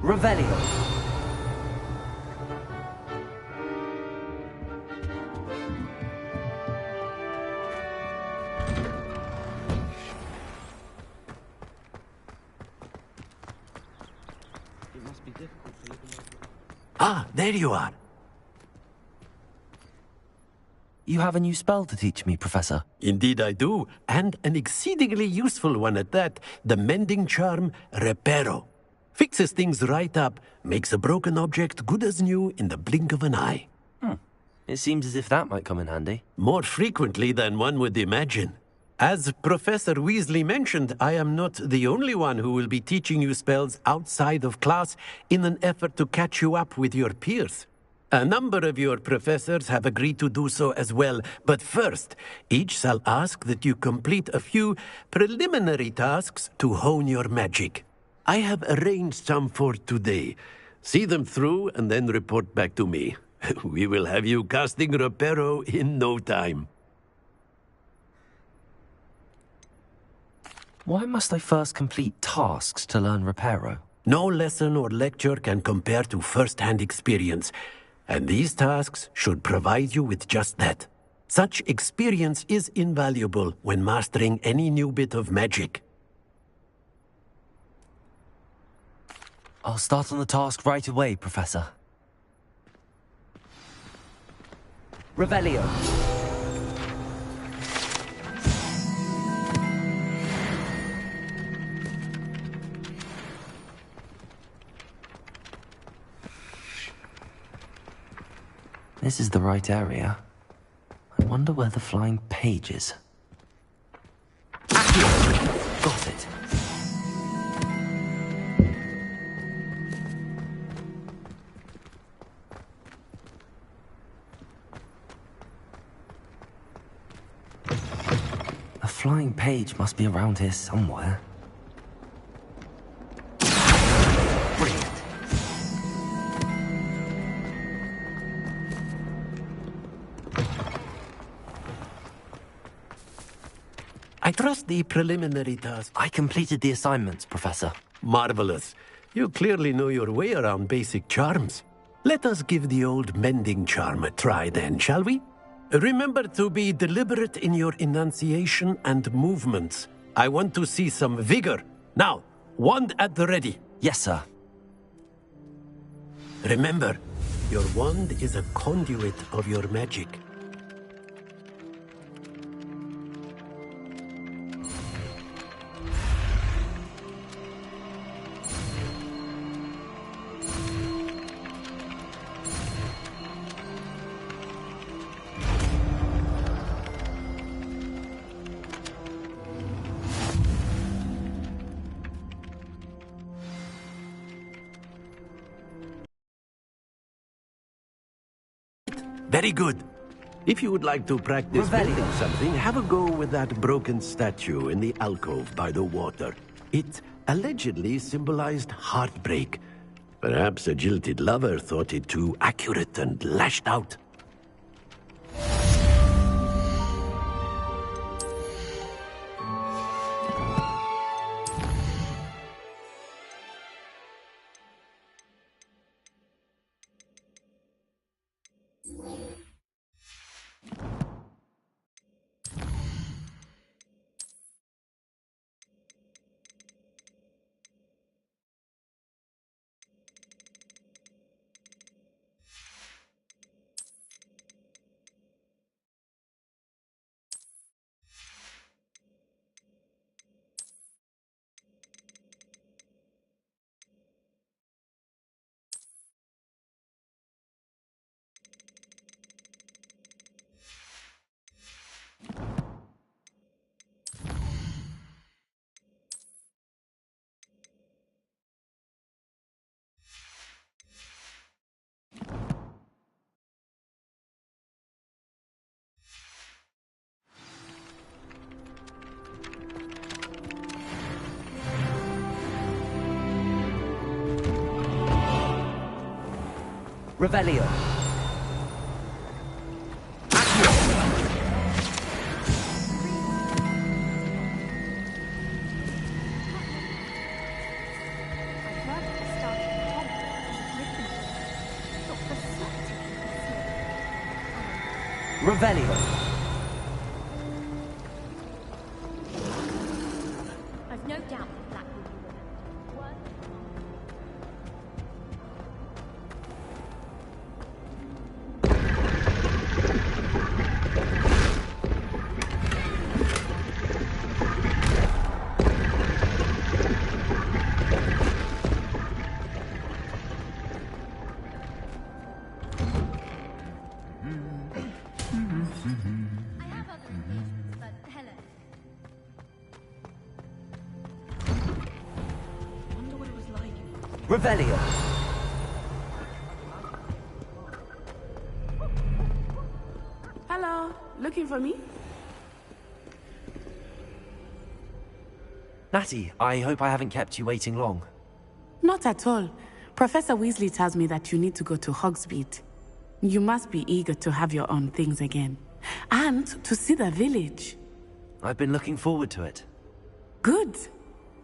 Revelio. Ah, there you are. You have a new spell to teach me, Professor. Indeed I do, and an exceedingly useful one at that. The mending charm, Reparo. Fixes things right up, makes a broken object good as new in the blink of an eye. It seems as if that might come in handy. More frequently than one would imagine. As Professor Weasley mentioned, I am not the only one who will be teaching you spells outside of class in an effort to catch you up with your peers. A number of your professors have agreed to do so as well, but first, each shall ask that you complete a few preliminary tasks to hone your magic. I have arranged some for today. See them through and then report back to me. We will have you casting Reparo in no time. Why must I first complete tasks to learn Reparo? No lesson or lecture can compare to first-hand experience, and these tasks should provide you with just that. Such experience is invaluable when mastering any new bit of magic. I'll start on the task right away, Professor. Revelio. This is the right area. I wonder where the flying page is. Accio! Got it. A flying page must be around here somewhere. Brilliant. I trust the preliminary task. I completed the assignments, Professor. Marvelous. You clearly know your way around basic charms. Let us give the old mending charm a try then, shall we? Remember to be deliberate in your enunciation and movements. I want to see some vigor. Now, wand at the ready. Yes, sir. Remember, your wand is a conduit of your magic. Very good. If you would like to practice building something, have a go with that broken statue in the alcove by the water. It allegedly symbolized heartbreak. Perhaps a jilted lover thought it too accurate and lashed out. Revelio. Revelio. I've no doubt that Black will be remembered. One. I have other reasons, but hello. Wonder what it was like. Revelio. Hello, looking for me? Natty, I hope I haven't kept you waiting long. Not at all. Professor Weasley tells me that you need to go to Hogsmeade. You must be eager to have your own things again. And to see the village. I've been looking forward to it. Good.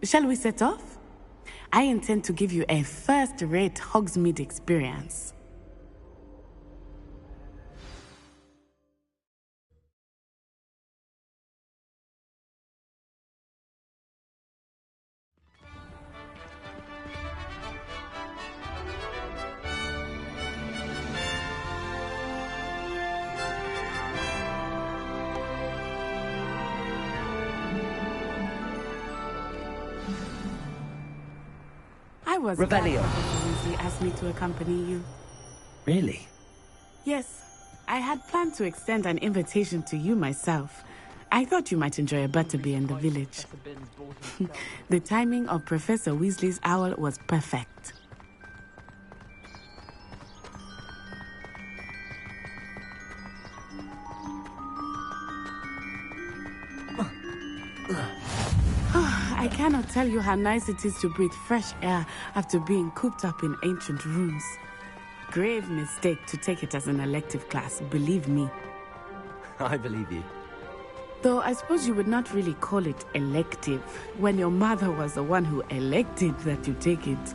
Shall we set off? I intend to give you a first-rate Hogsmeade experience. I was glad Revelio. Professor Weasley asked me to accompany you. Really? Yes, I had planned to extend an invitation to you myself. I thought you might enjoy a butterbeer in the village. The timing of Professor Weasley's owl was perfect. I cannot tell you how nice it is to breathe fresh air after being cooped up in ancient rooms. Grave mistake to take it as an elective class, believe me. I believe you. Though I suppose you would not really call it elective when your mother was the one who elected that you take it.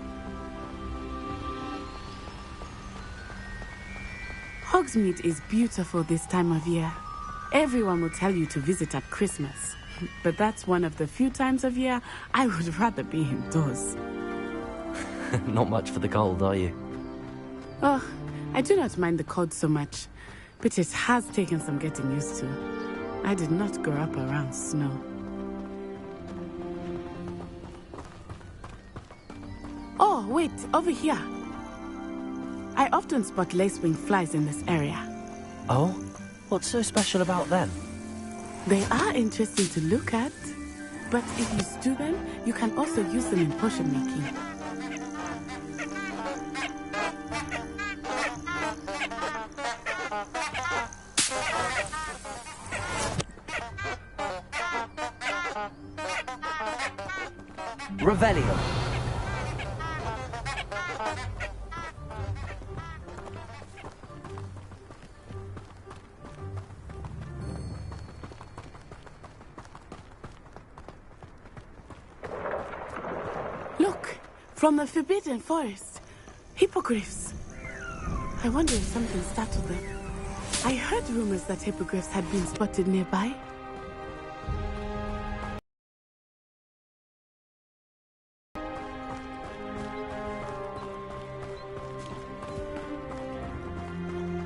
Hogsmeade is beautiful this time of year. Everyone will tell you to visit at Christmas. But that's one of the few times of year I would rather be indoors. Not much for the cold, are you? Oh, I do not mind the cold so much, but it has taken some getting used to. I did not grow up around snow. Oh, wait, over here. I often spot lacewing flies in this area. Oh? What's so special about them? They are interesting to look at, but if you stew them, you can also use them in potion making. Revelio. Look, from the Forbidden Forest. Hippogriffs. I wonder if something startled them. I heard rumors that hippogriffs had been spotted nearby. Do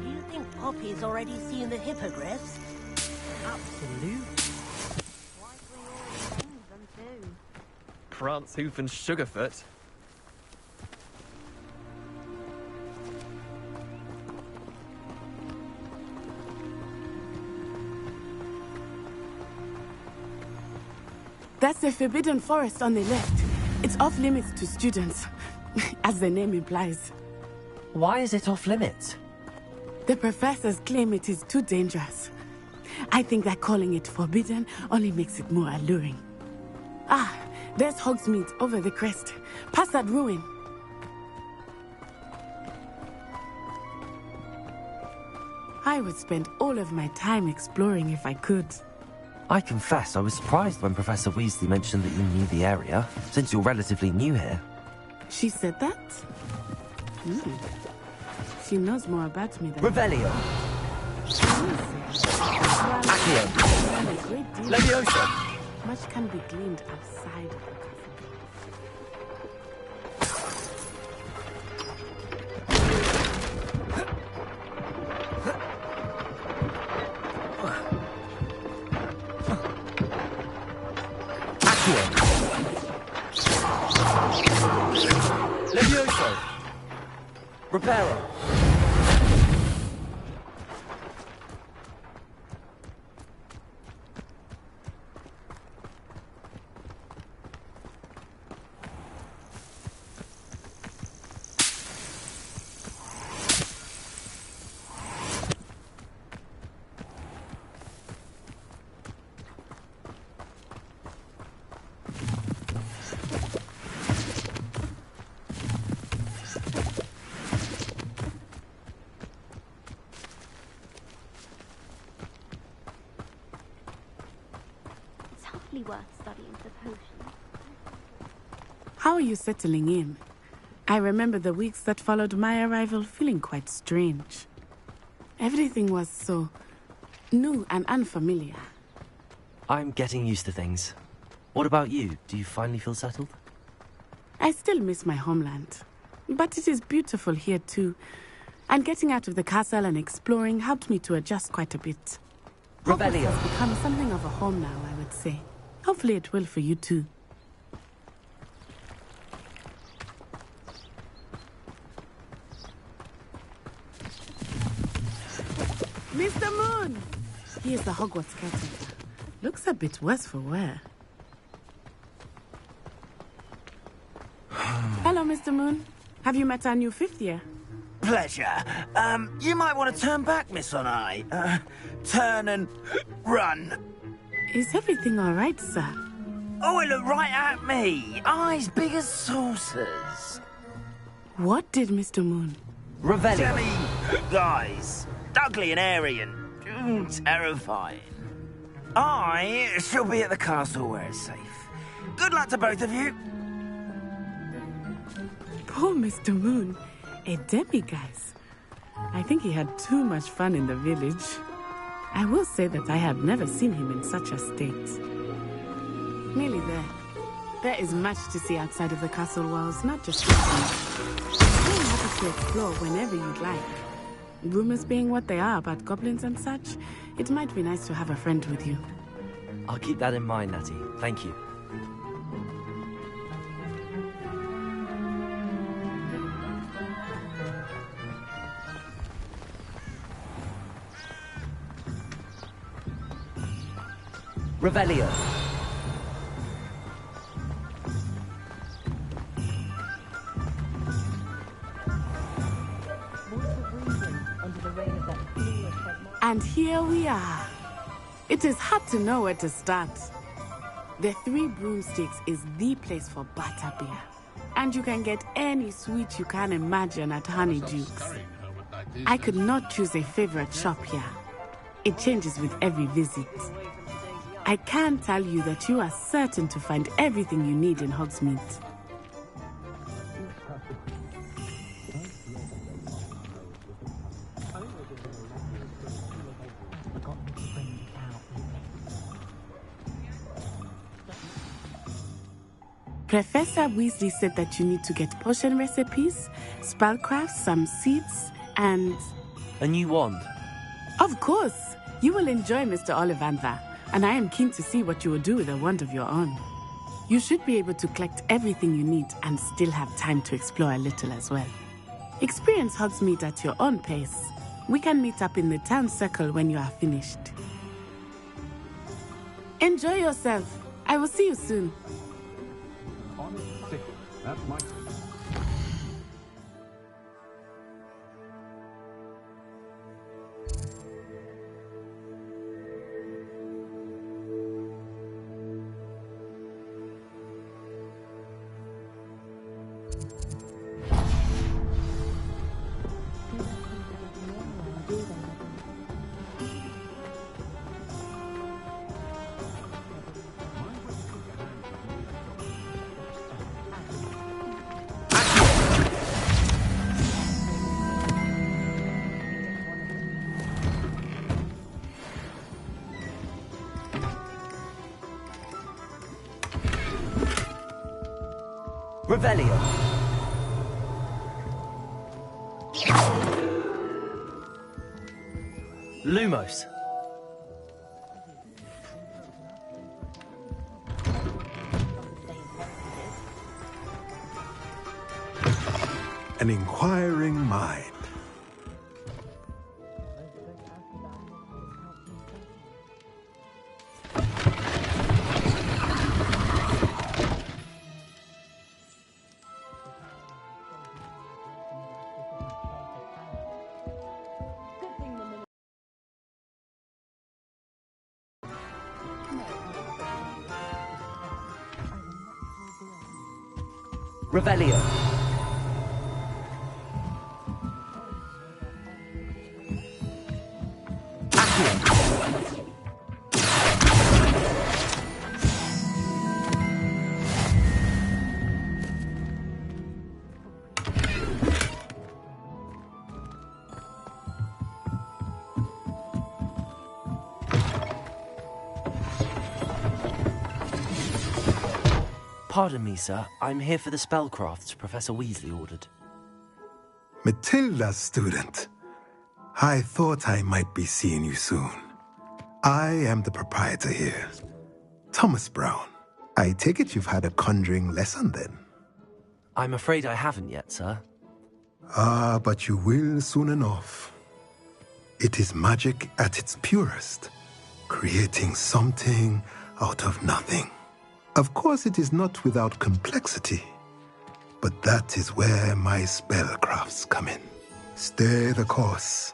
you think Poppy's already seen the hippogriffs? Absolute. Likely already named them too. Prance, Hoof, and Sugarfoot. That's the Forbidden Forest on the left. It's off limits to students, as the name implies. Why is it off limits? The professors claim it is too dangerous. I think that calling it forbidden only makes it more alluring. Ah, there's Hogsmeade over the crest. Past that ruin. I would spend all of my time exploring if I could. I confess I was surprised when Professor Weasley mentioned that you knew the area, since you're relatively new here. She said that? She knows more about me than... Revelio. Accio. A great deal Leviosa. much can be gleaned outside of the castle. Levioso. Reparo. It's hardly worth studying for potions. How are you settling in? I remember the weeks that followed my arrival feeling quite strange. Everything was so new and unfamiliar. I'm getting used to things. What about you? Do you finally feel settled? I still miss my homeland, but it is beautiful here too. And getting out of the castle and exploring helped me to adjust quite a bit. Hogwarts Revelio. has become something of a home now, I would say. Hopefully it will for you too. Mr. Moon! He is the Hogwarts caretaker. Looks a bit worse for wear. Hello, Mr. Moon. Have you met our new fifth year? Pleasure. You might want to turn back, Miss Onai. Turn and run. Is everything all right, sir? Oh, it looked right at me. Eyes big as saucers. What did Mr. Moon? Revelio. Jelly guys. Ugly and airy and terrifying. I shall be at the castle where it's safe. Good luck to both of you. Poor Mr. Moon. A demiguise. I think he had too much fun in the village. I will say that I have never seen him in such a state. Nearly there. There is much to see outside of the castle walls, not just this one. I'm happy to explore whenever you'd like. Rumors being what they are about goblins and such, it might be nice to have a friend with you. I'll keep that in mind, Natty. Thank you. Revelio. And here we are. It is hard to know where to start. The Three Broomsticks is the place for butterbeer. And you can get any sweet you can imagine at Honeydukes. I could not choose a favorite shop here. It changes with every visit. I can tell you that you are certain to find everything you need in Hogsmeade. Professor Weasley said that you need to get potion recipes, spellcraft, some seeds, and... A new wand. Of course! You will enjoy Mr. Ollivander, and I am keen to see what you will do with a wand of your own. You should be able to collect everything you need and still have time to explore a little as well. Experience Hogsmeade at your own pace. We can meet up in the town circle when you are finished. Enjoy yourself. I will see you soon. That's my... Revelio. Lumos. An inquiring mind. Revelio. Pardon me, sir. I'm here for the spellcrafts Professor Weasley ordered. Matilda's student. I thought I might be seeing you soon. I am the proprietor here, Thomas Brown. I take it you've had a conjuring lesson then? I'm afraid I haven't yet, sir. Ah, but you will soon enough. It is magic at its purest, creating something out of nothing. Of course, it is not without complexity, but that is where my spellcrafts come in. Stay the course,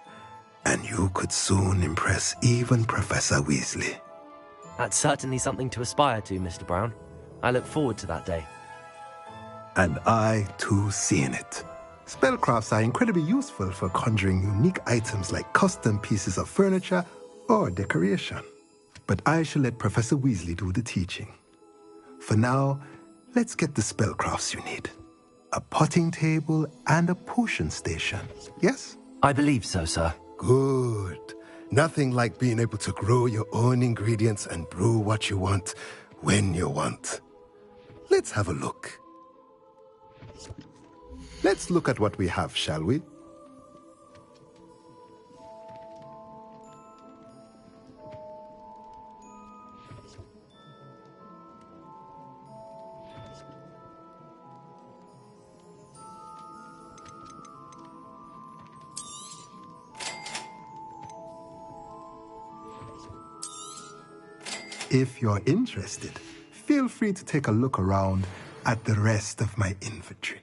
and you could soon impress even Professor Weasley. That's certainly something to aspire to, Mr. Brown. I look forward to that day. And I, too, seeing it. Spellcrafts are incredibly useful for conjuring unique items like custom pieces of furniture or decoration. But I shall let Professor Weasley do the teaching. For now, let's get the spellcrafts you need. A potting table and a potion station, yes? I believe so, sir. Good. Nothing like being able to grow your own ingredients and brew what you want when you want. Let's have a look. Let's look at what we have, shall we? If you're interested, feel free to take a look around at the rest of my inventory.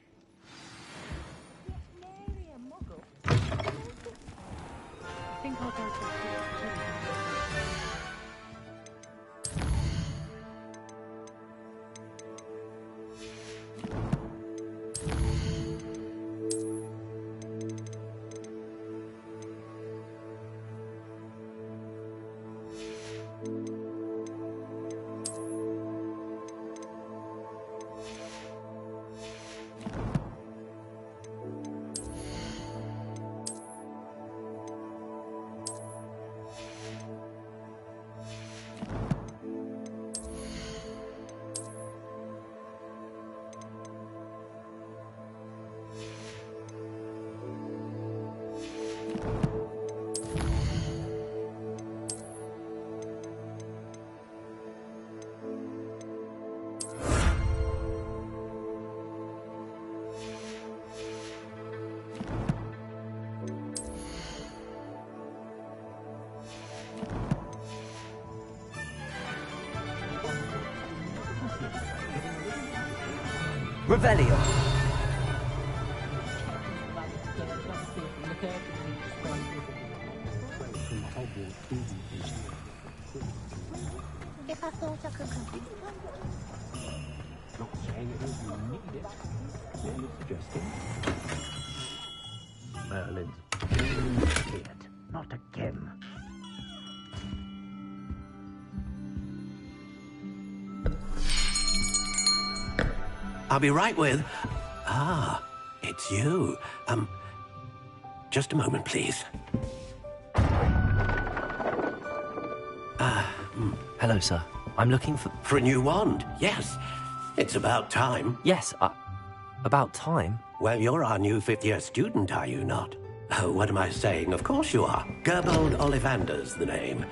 Revelio. If I thought I could complete Not saying it is you need it, merely suggesting. Merlin's idiot. Not again. I'll be right with... Ah, it's you. Just a moment, please. Hello, sir. I'm looking for... For a new wand, yes. It's about time. Yes, About time. Well, you're our new fifth-year student, are you not? Oh, what am I saying? Of course you are. Gerbold Ollivander's the name.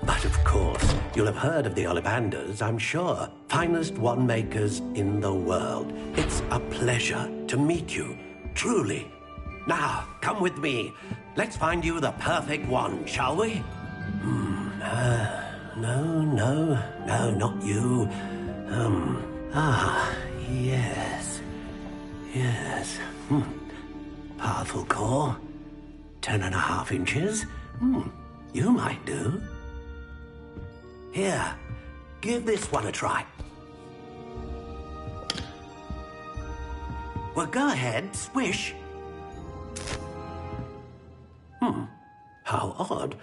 But of course, you'll have heard of the Ollivanders, I'm sure. Finest wand-makers in the world. It's a pleasure to meet you, truly. Now, come with me. Let's find you the perfect wand, shall we? No, not you. Yes. Powerful core. 10.5 inches. You might do. Here, give this one a try. Well, go ahead, swish. How odd.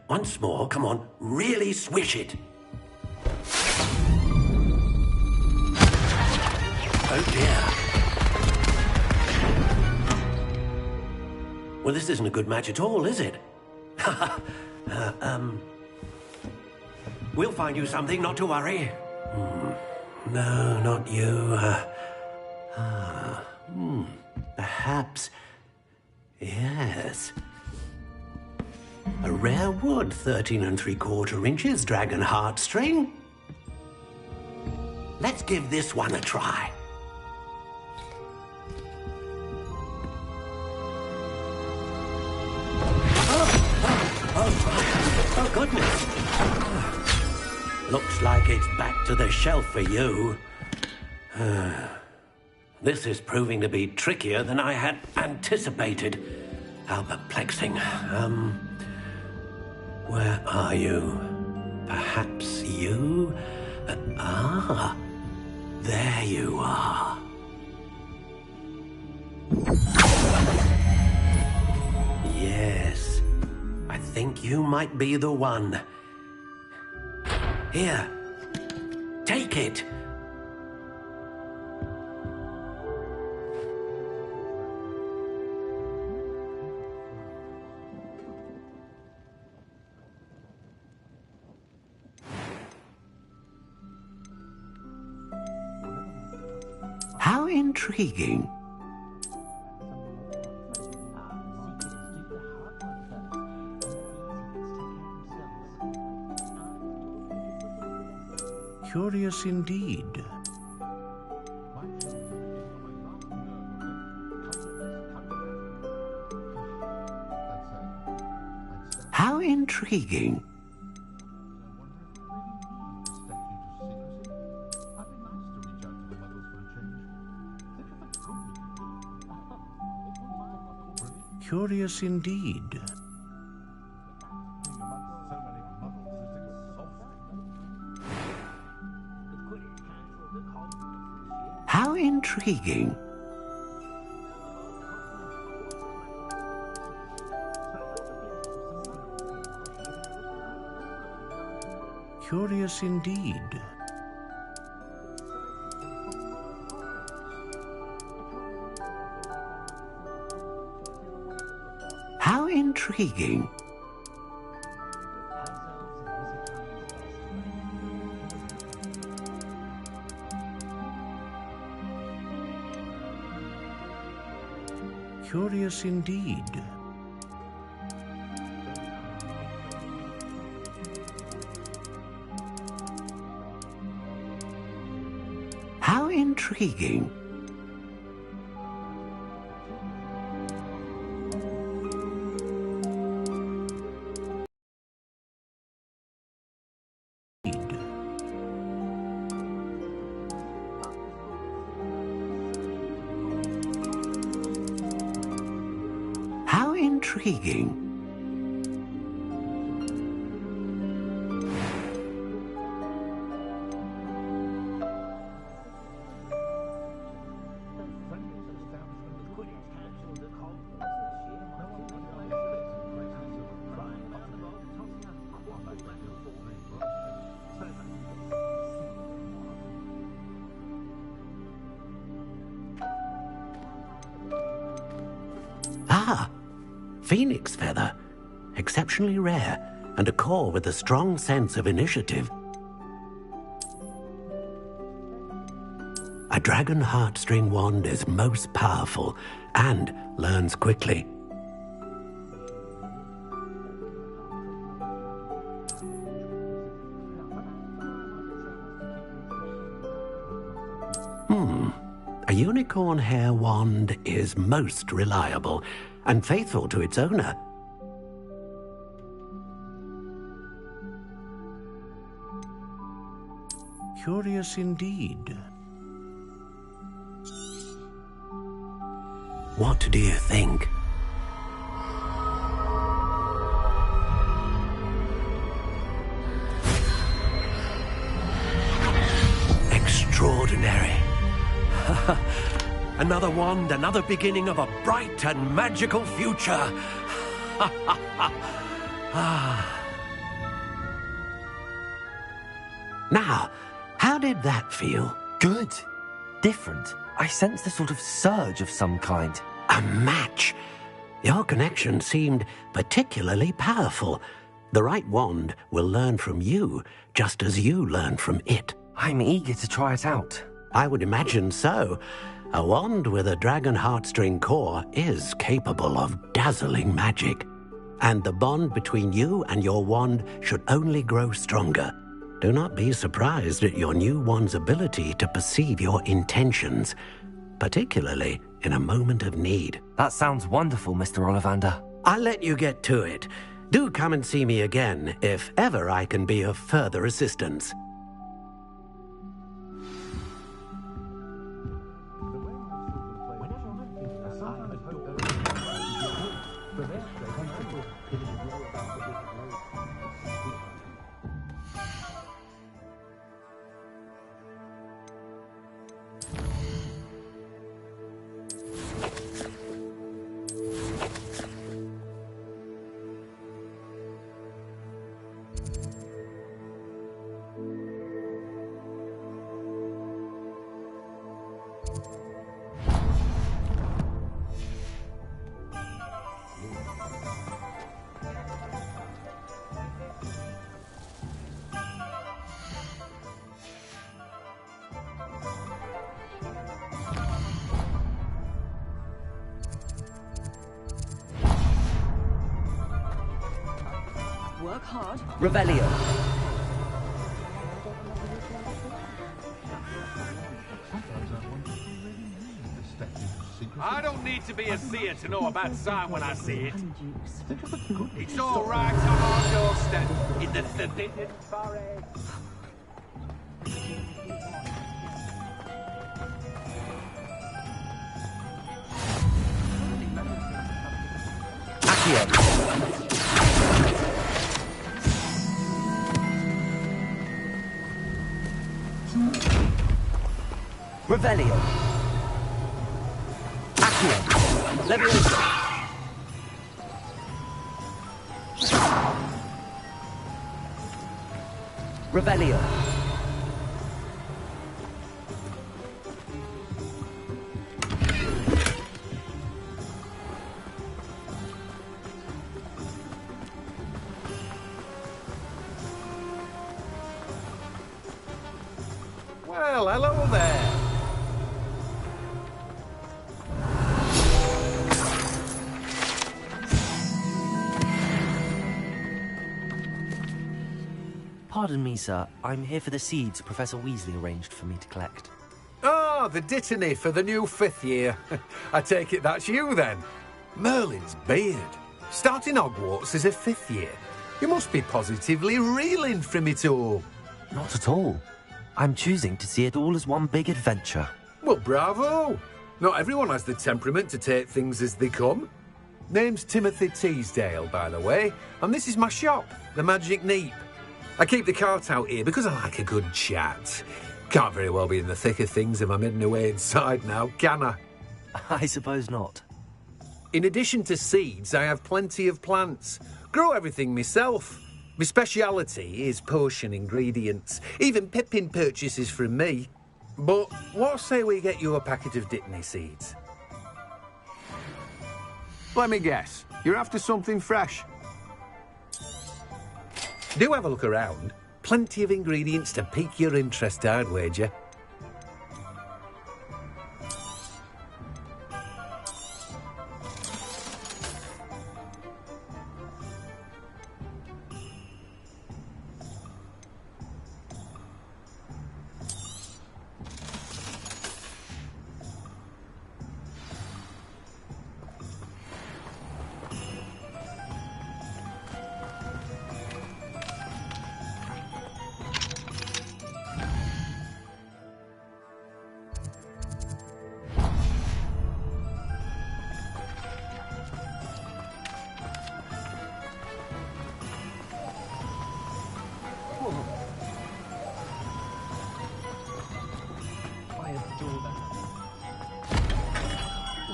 Once more, come on, really swish it. Oh dear. Well, this isn't a good match at all, is it? We'll find you something, not to worry. No, not you. Perhaps. Yes. A rare wood, 13 3/4 inches, dragon heartstring. Let's give this one a try. Oh, goodness. Looks like it's back to the shelf for you. This is proving to be trickier than I had anticipated. How perplexing. Where are you? Perhaps you? There you are. Yes, I think you might be the one. Here, take it. How intriguing. Curious indeed. How intriguing. Curious indeed. How intriguing. Curious indeed. How intriguing. Curious indeed. How intriguing. How intriguing. Ah, phoenix feather. Exceptionally rare, and a core with a strong sense of initiative. A dragon heartstring wand is most powerful and learns quickly. A unicorn hair wand is most reliable and faithful to its owner. Curious indeed. What do you think? Extraordinary. Another wand, another beginning of a bright and magical future. Now, how did that feel? Good. Different. I sensed a sort of surge of some kind. A match. Your connection seemed particularly powerful. The right wand will learn from you, just as you learn from it. I'm eager to try it out. I would imagine so. A wand with a dragon heartstring core is capable of dazzling magic. And the bond between you and your wand should only grow stronger. Do not be surprised at your new wand's ability to perceive your intentions, particularly in a moment of need. That sounds wonderful, Mr. Ollivander. I'll let you get to it. Do come and see me again if ever I can be of further assistance. Work hard. Revelio. I don't need to be a seer to know about sign when I see it. It's all right on our doorstep in the forbidden forest. Revelio. Accio. Leviosa. Revelio. Well, hello there. Pardon me, sir. I'm here for the seeds Professor Weasley arranged for me to collect. Ah, the dittany for the new 5th year. I take it that's you, then. Merlin's beard. Starting Hogwarts as a 5th year. You must be positively reeling from it all. Not at all. I'm choosing to see it all as one big adventure. Well, bravo. Not everyone has the temperament to take things as they come. Name's Timothy Teasdale, by the way, and this is my shop, the Magic Neep. I keep the cart out here because I like a good chat. Can't very well be in the thick of things if I'm hidden away inside now, can I? I suppose not. In addition to seeds, I have plenty of plants. Grow everything myself. My speciality is potion ingredients. Even Pippin purchases from me. But what say we get you a packet of Dittany seeds? Let me guess. You're after something fresh. Do have a look around. Plenty of ingredients to pique your interest, I'd wager.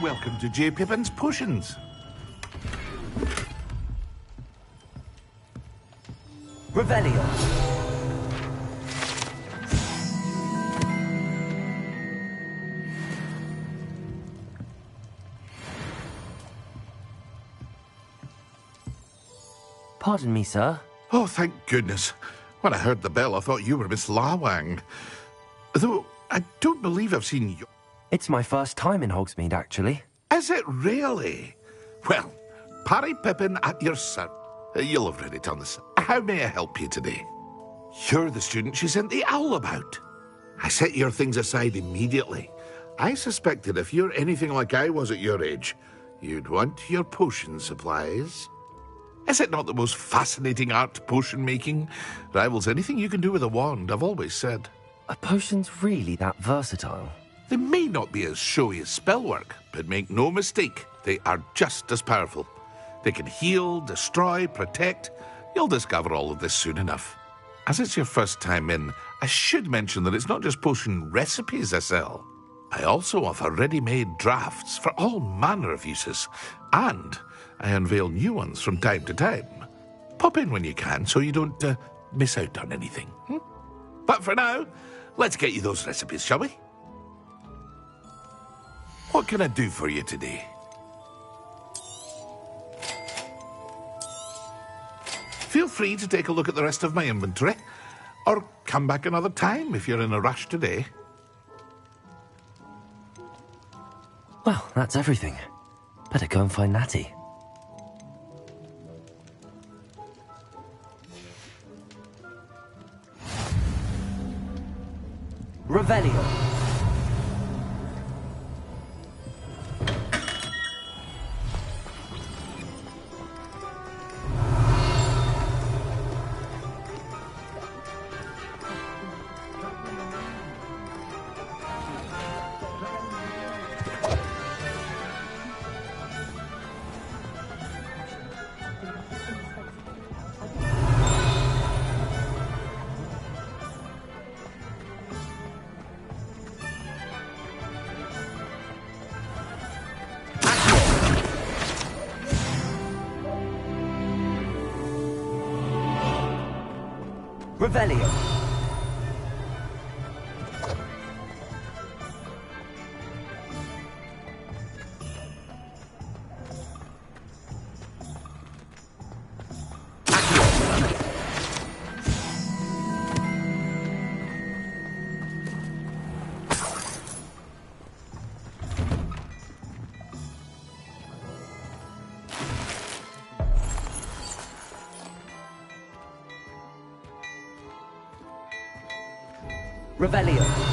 Welcome to J. Pippin's Potions. Revelio. Pardon me, sir. Oh, thank goodness. When I heard the bell, I thought you were Miss Lawang. Though, I don't believe I've seen you. It's my first time in Hogsmeade, actually. Is it really? Well, Parry Pippin at your service. You'll have read it on the side. How may I help you today? You're the student she sent the owl about. I set your things aside immediately. I suspected if you're anything like I was at your age, you'd want your potion supplies. Is it not the most fascinating art, potion making? Rivals anything you can do with a wand, I've always said. Are potions really that versatile? They may not be as showy as spellwork, but make no mistake, they are just as powerful. They can heal, destroy, protect. You'll discover all of this soon enough. As it's your first time in, I should mention that it's not just potion recipes I sell. I also offer ready-made drafts for all manner of uses, and I unveil new ones from time to time. Pop in when you can so you don't miss out on anything. But for now, let's get you those recipes, shall we? What can I do for you today? Feel free to take a look at the rest of my inventory, or come back another time if you're in a rush today. Well, that's everything. Better go and find Natty. Revelio. Revelio. Revelio.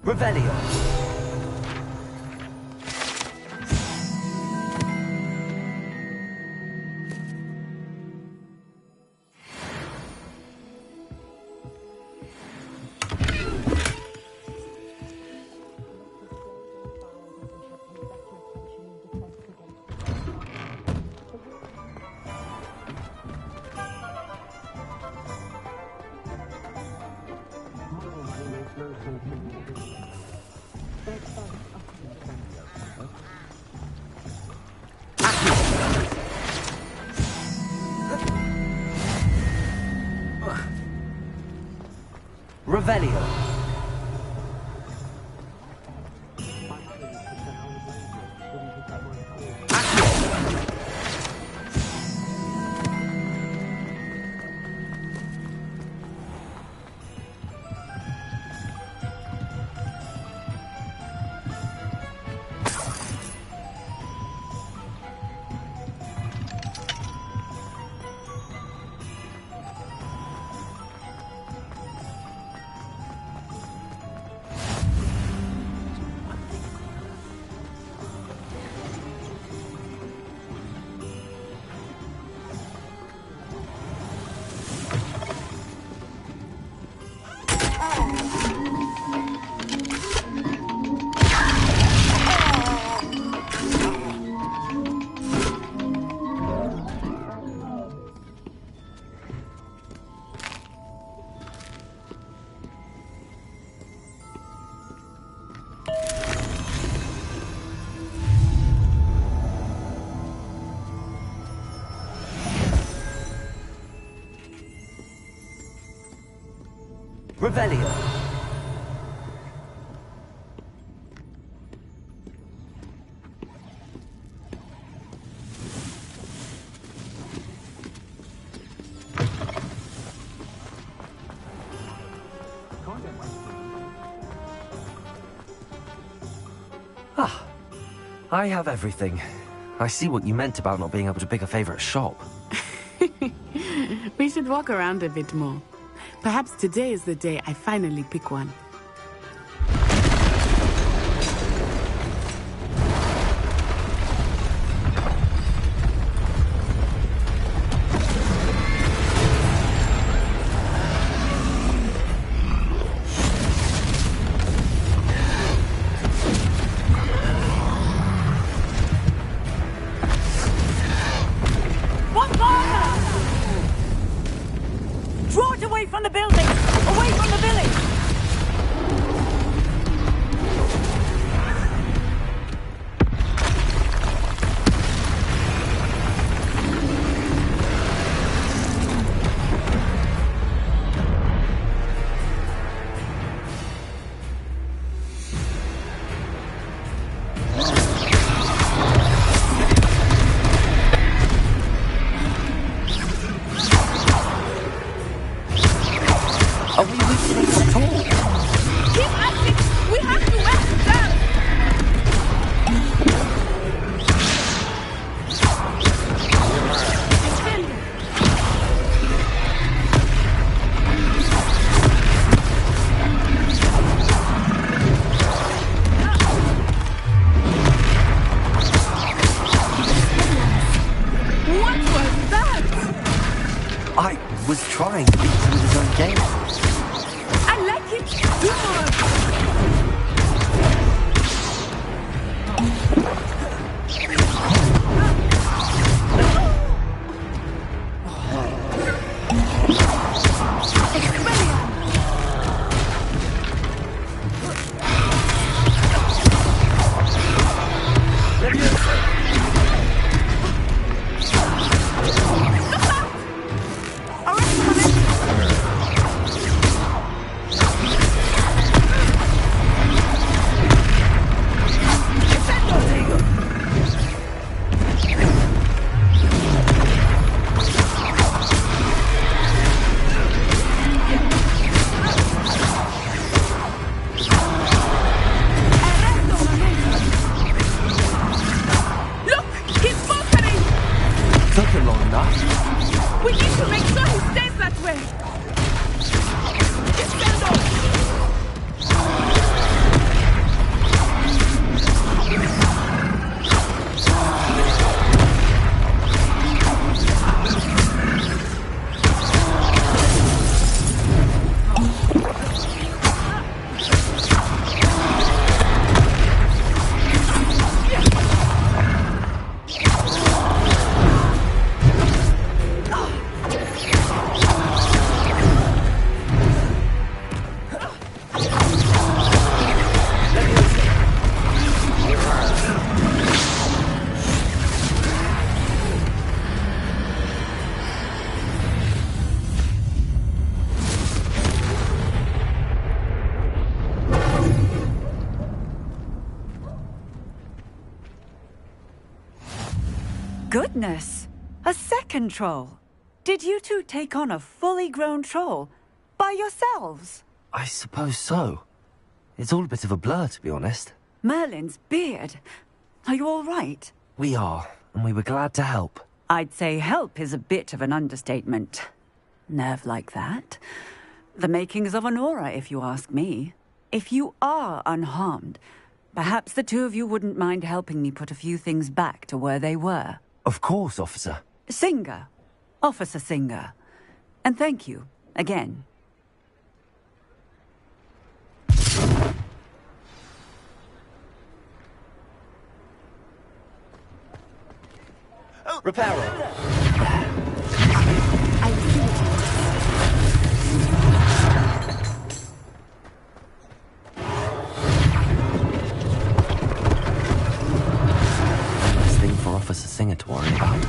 Revelio. Revelio. Revelio. Ah, I have everything. I see what you meant about not being able to pick a favorite shop. We should walk around a bit more. Perhaps today is the day I finally pick one. Draw it away from the building! Away from the village! Are we reaching at all? Keep at it! We have to west them! What was that? I was trying to beat him with his own game. I like it. Do more. Took him long enough. We need to make sure he stays that way. Goodness! A second troll! Did you two take on a fully grown troll by yourselves? I suppose so. It's all a bit of a blur, to be honest. Merlin's beard. Are you all right? We are, and we were glad to help. I'd say help is a bit of an understatement. Nerve like that. The makings of an aura, if you ask me. If you are unharmed, perhaps the two of you wouldn't mind helping me put a few things back to where they were. Of course, officer. Singer. Officer Singer. And thank you, again. Reparo. Nice thing for Officer Singer to worry about.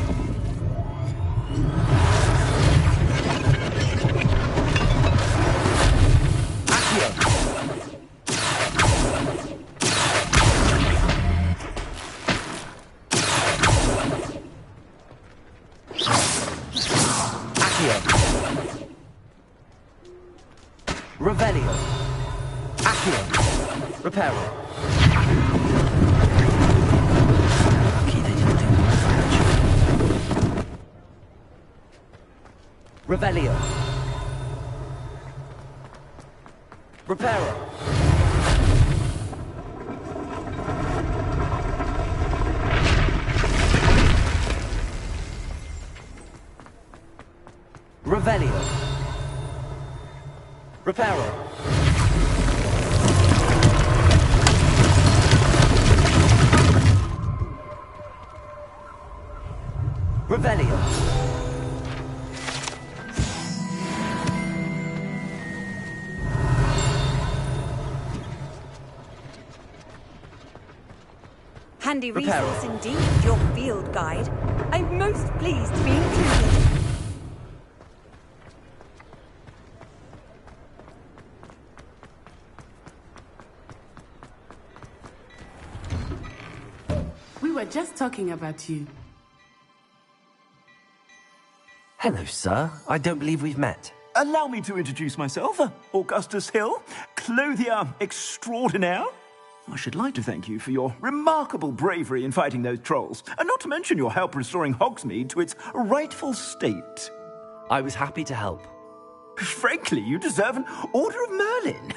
Revelio. Accio. Reparo. Lucky they didn't do more damage. Revelio. Reparo. Revelio. Reparo. Revelio. Handy Reparo. resource indeed, your field guide. I'm most pleased to be included. We were just talking about you. Hello, sir. I don't believe we've met. Allow me to introduce myself, Augustus Hill, clothier extraordinaire. I should like to thank you for your remarkable bravery in fighting those trolls, and not to mention your help restoring Hogsmeade to its rightful state. I was happy to help. Frankly, you deserve an Order of Merlin.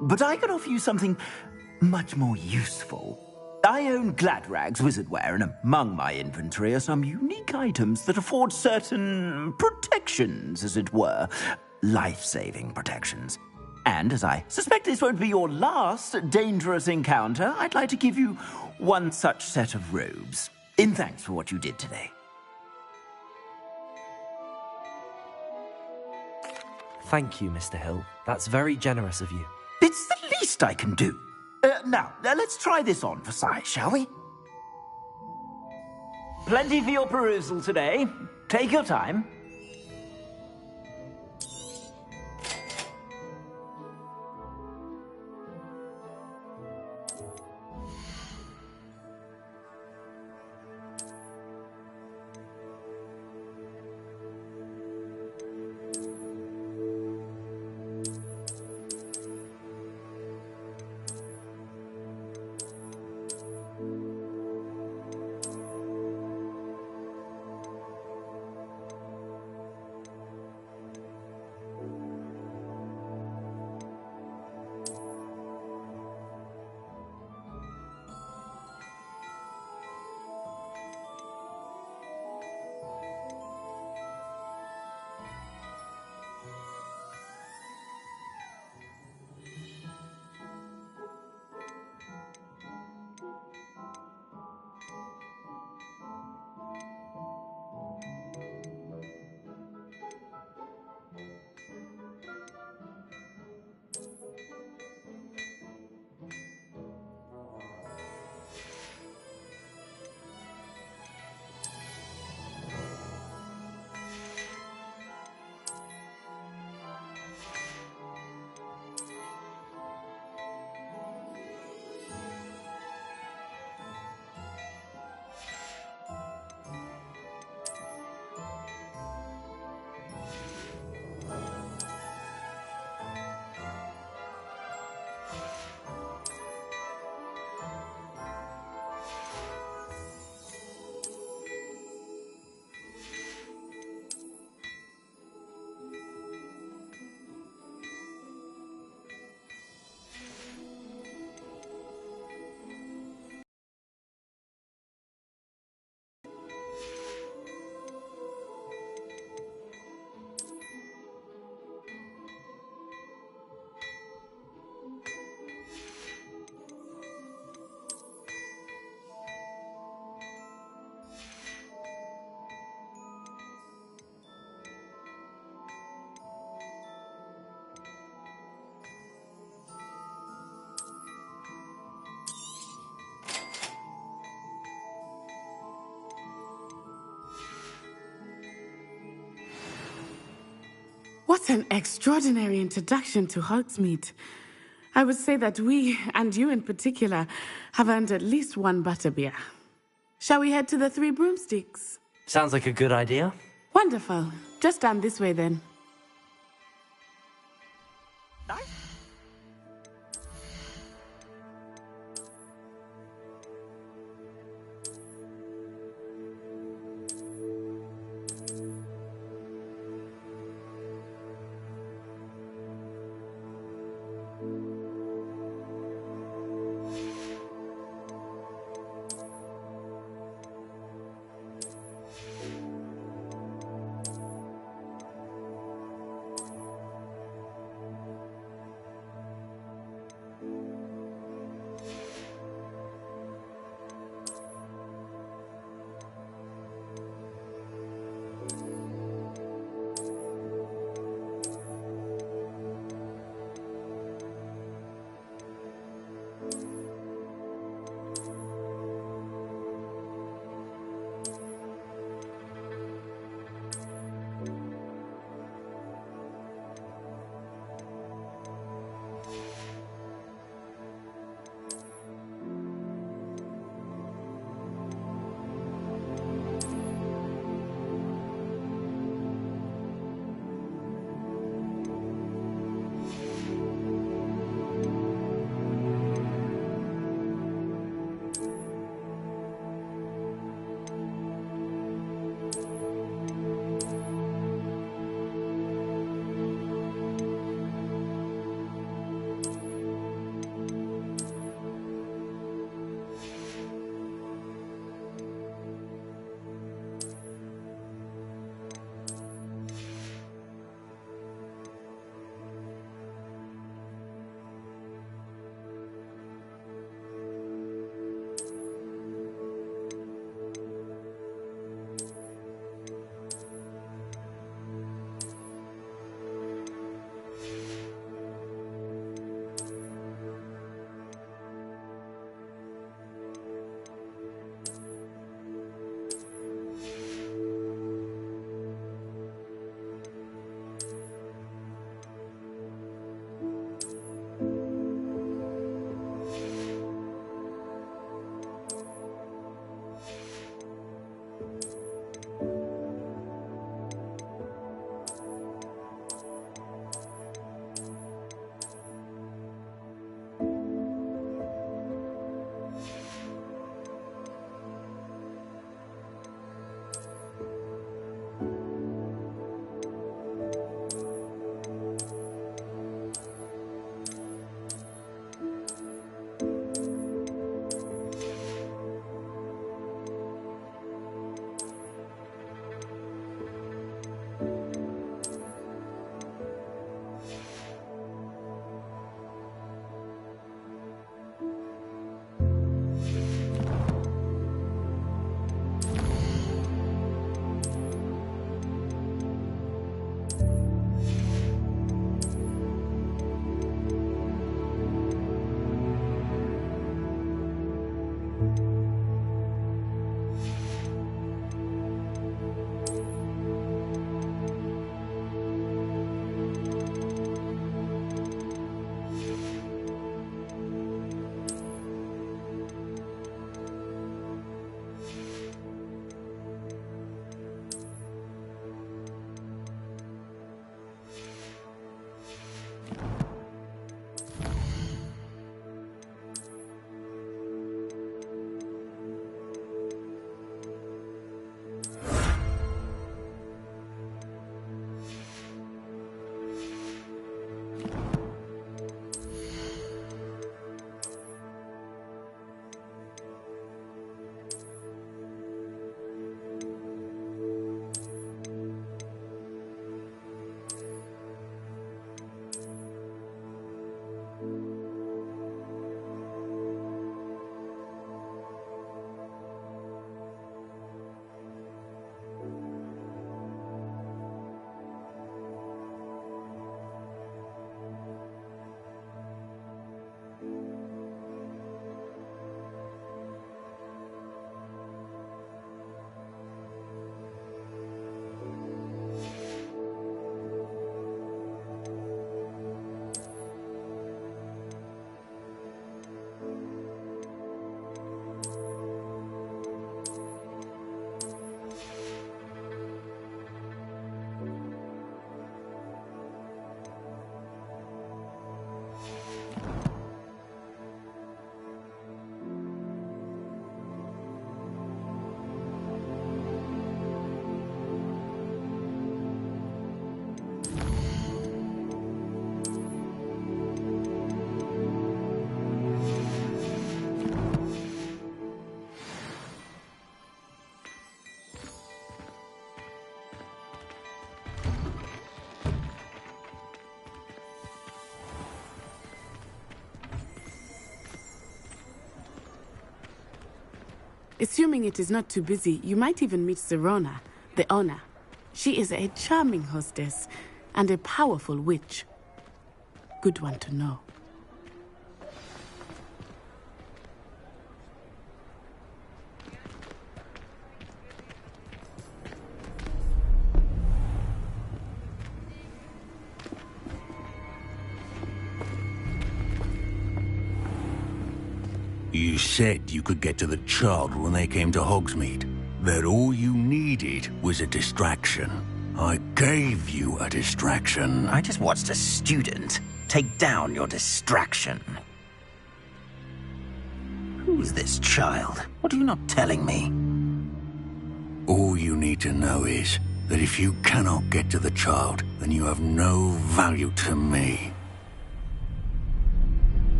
But I can offer you something much more useful. I own Gladrag's wizardware, and among my inventory are some unique items that afford certain protections, as it were. Life-saving protections. And as I suspect this won't be your last dangerous encounter, I'd like to give you one such set of robes, in thanks for what you did today. Thank you, Mr. Hill. That's very generous of you. It's the least I can do. Now, let's try this on for size, shall we? Plenty for your perusal today. Take your time. What an extraordinary introduction to Hogsmeade. I would say that we, and you in particular, have earned at least one butterbeer. Shall we head to the Three Broomsticks? Sounds like a good idea. Wonderful. Just down this way then. Assuming it is not too busy, you might even meet Sirona, the owner. She is a charming hostess and a powerful witch. Good one to know. You said you could get to the child when they came to Hogsmeade. That all you needed was a distraction. I gave you a distraction. I just watched a student take down your distraction. Who's this child? What are you not telling me? All you need to know is that if you cannot get to the child, then you have no value to me.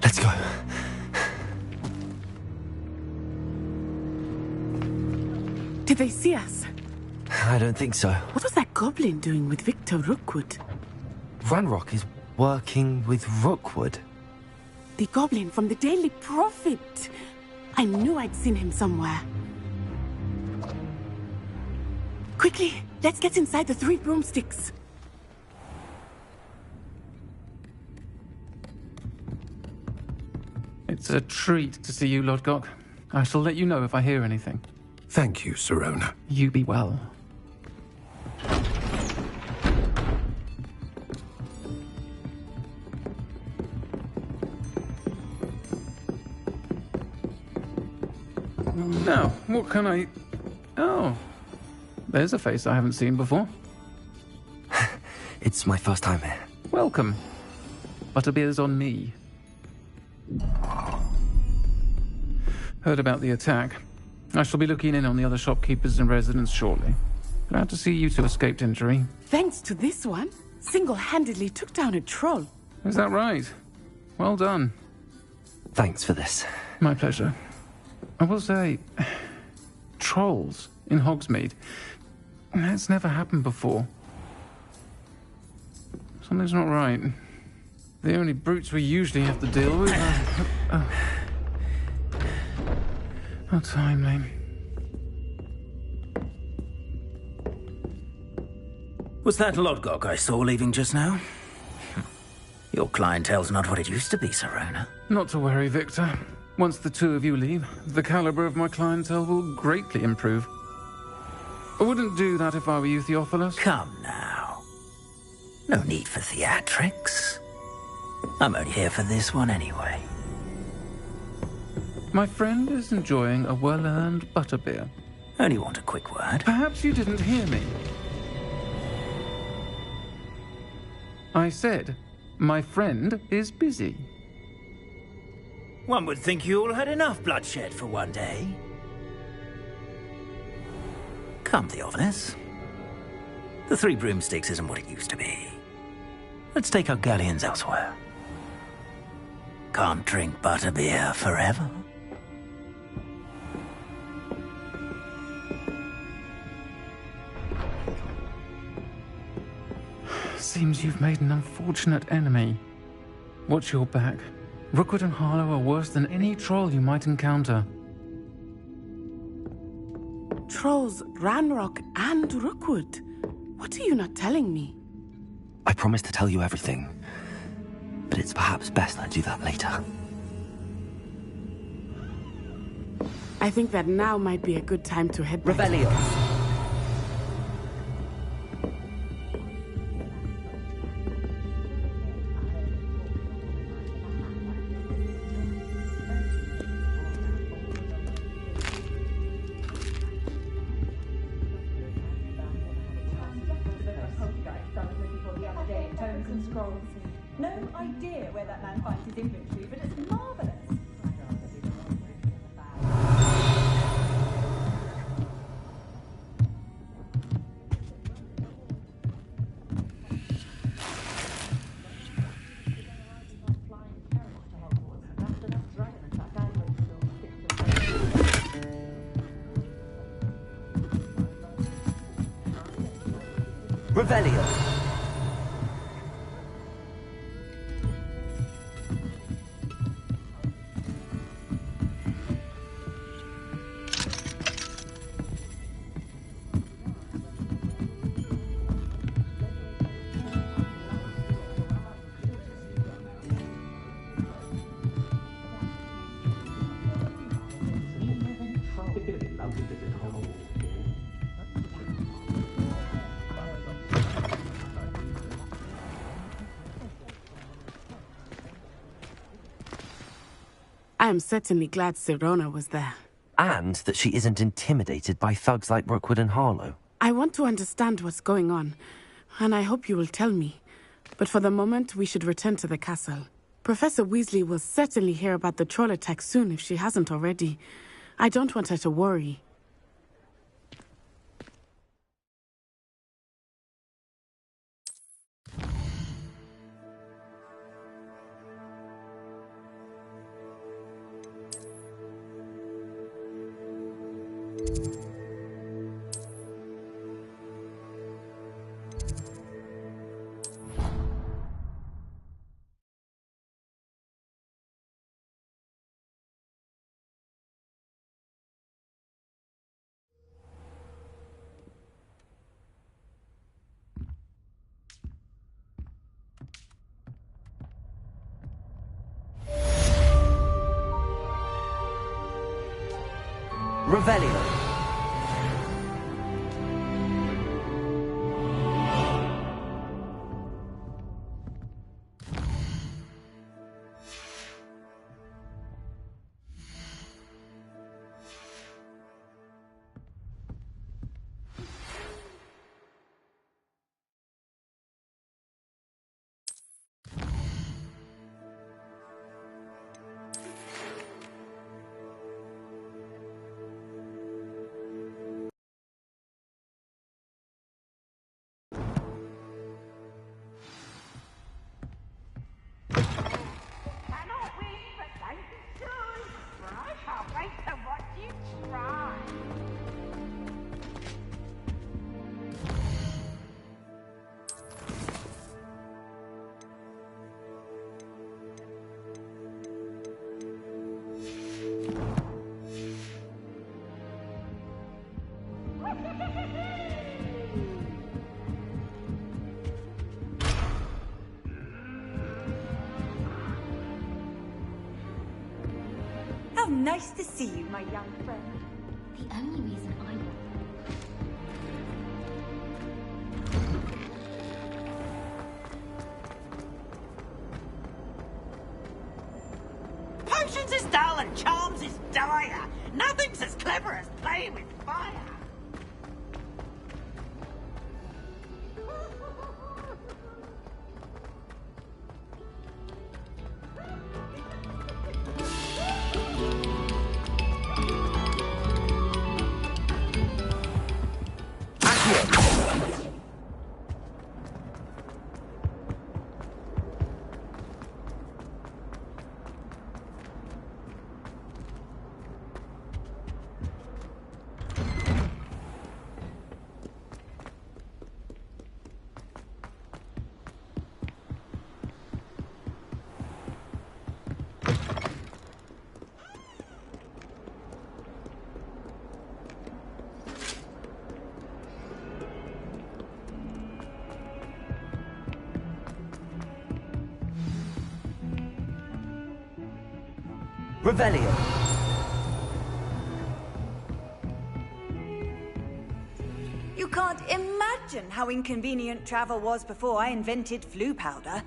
Let's go. Did they see us? I don't think so. What was that goblin doing with Victor Rookwood? Ranrock is working with Rookwood. The goblin from the Daily Prophet. I knew I'd seen him somewhere. Quickly, let's get inside the 3 broomsticks. It's a treat to see you, Lodgok. I shall let you know if I hear anything. Thank you, Sirona. You be well. Now, what can I... Oh, there's a face I haven't seen before. It's my first time here. Welcome. Butterbeer's on me. Heard about the attack. I shall be looking in on the other shopkeepers and residents shortly. Glad to see you two escaped injury. Thanks to this one, single-handedly took down a troll. Is that right? Well done. Thanks for this. My pleasure. I will say, trolls in Hogsmeade. That's never happened before. Something's not right. The only brutes we usually have to deal with are... How timely. Was that Lodgok I saw leaving just now? Your clientele's not what it used to be, Sirona. Not to worry, Victor. Once the 2 of you leave, the caliber of my clientele will greatly improve. I wouldn't do that if I were you, Theophilus. Come now. No need for theatrics. I'm only here for this one anyway. My friend is enjoying a well-earned butterbeer. Only want a quick word. Perhaps you didn't hear me. I said, my friend is busy. One would think you all had enough bloodshed for one day. Come, Theophilus. The 3 broomsticks isn't what it used to be. Let's take our galleons elsewhere. Can't drink butterbeer forever. Seems you've made an unfortunate enemy. Watch your back. Rookwood and Harlow are worse than any troll you might encounter. Trolls, Ranrock, and Rookwood. What are you not telling me? I promised to tell you everything, but it's perhaps best I do that later. I think that now might be a good time to head back. Revelio. No idea where that man finds his inventory, but it's marvelous. Revelio. I am certainly glad Sirona was there. And that she isn't intimidated by thugs like Rookwood and Harlow. I want to understand what's going on, and I hope you will tell me. But for the moment, we should return to the castle. Professor Weasley will certainly hear about the troll attack soon if she hasn't already. I don't want her to worry. Revelio. How nice to see you, my young friend. The only reason I want Potions is dull and charms is dire. Nothing's as clever as playing with fire. Revelio. You can't imagine how inconvenient travel was before I invented flu powder.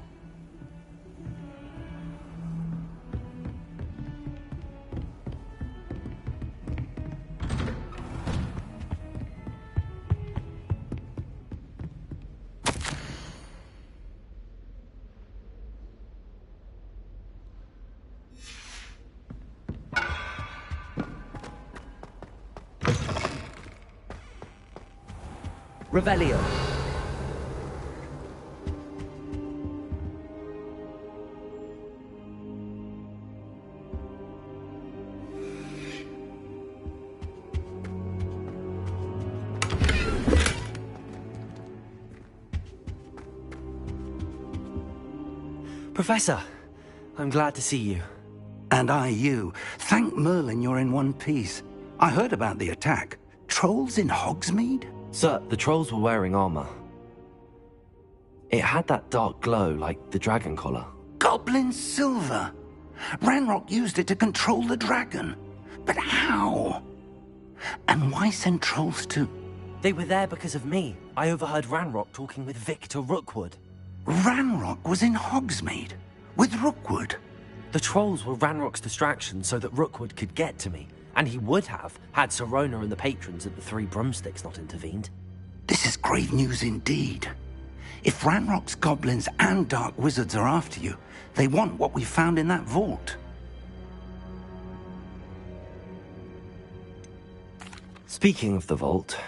Revelio. Professor, I'm glad to see you. And I you. Thank Merlin you're in one piece. I heard about the attack. Trolls in Hogsmeade? Sir, the trolls were wearing armor. It had that dark glow like the dragon collar. Goblin silver! Ranrock used it to control the dragon. But how? And why send trolls to... They were there because of me. I overheard Ranrock talking with Victor Rookwood. Ranrock was in Hogsmeade? With Rookwood? The trolls were Ranrock's distraction so that Rookwood could get to me, and he would have had Sirona and the patrons at the Three Broomsticks not intervened. This is grave news indeed. If Ranrock's goblins and dark wizards are after you, they want what we found in that vault. Speaking of the vault,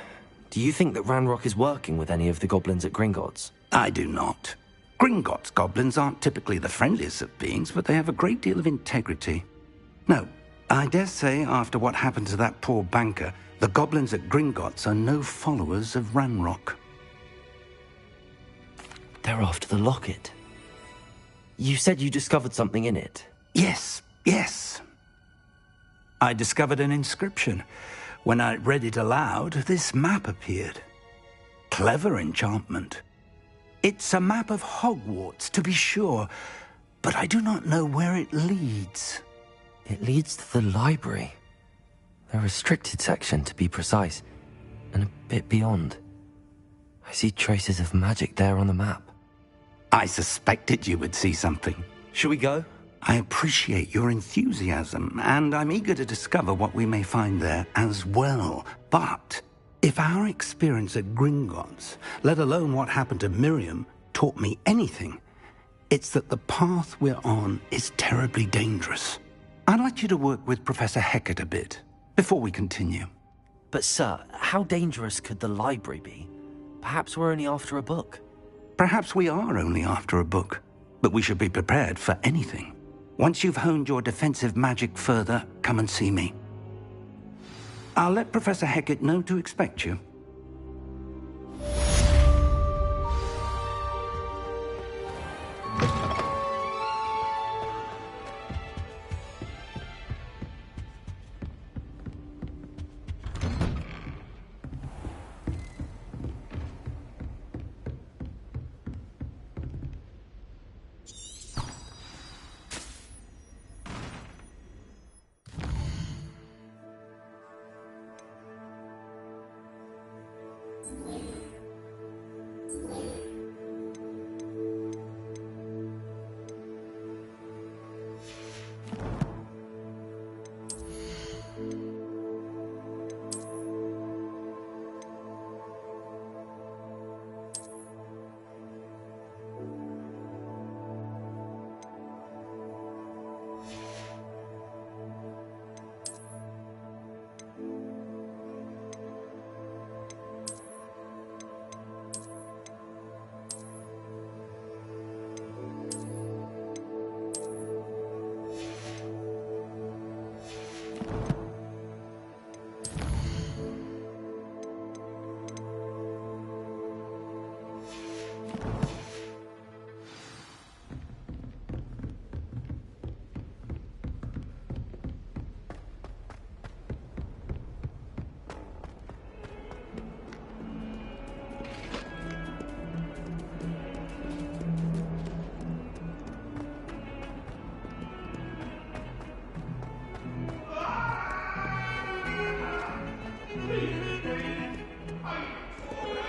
do you think that Ranrock is working with any of the goblins at Gringotts? I do not. Gringotts goblins aren't typically the friendliest of beings, but they have a great deal of integrity. No, I dare say after what happened to that poor banker, the goblins at Gringotts are no followers of Ranrock. They're after the locket. You said you discovered something in it. Yes. I discovered an inscription. When I read it aloud, this map appeared. Clever enchantment. It's a map of Hogwarts, to be sure, but I do not know where it leads. It leads to the library. The restricted section, to be precise, and a bit beyond. I see traces of magic there on the map. I suspected you would see something. Shall we go? I appreciate your enthusiasm, and I'm eager to discover what we may find there as well. But if our experience at Gringotts, let alone what happened to Miriam, taught me anything, it's that the path we're on is terribly dangerous. I'd like you to work with Professor Hecat a bit before we continue. But sir, how dangerous could the library be? Perhaps we're only after a book. Perhaps we are only after a book, but we should be prepared for anything. Once you've honed your defensive magic further, come and see me. I'll let Professor Hecat know to expect you.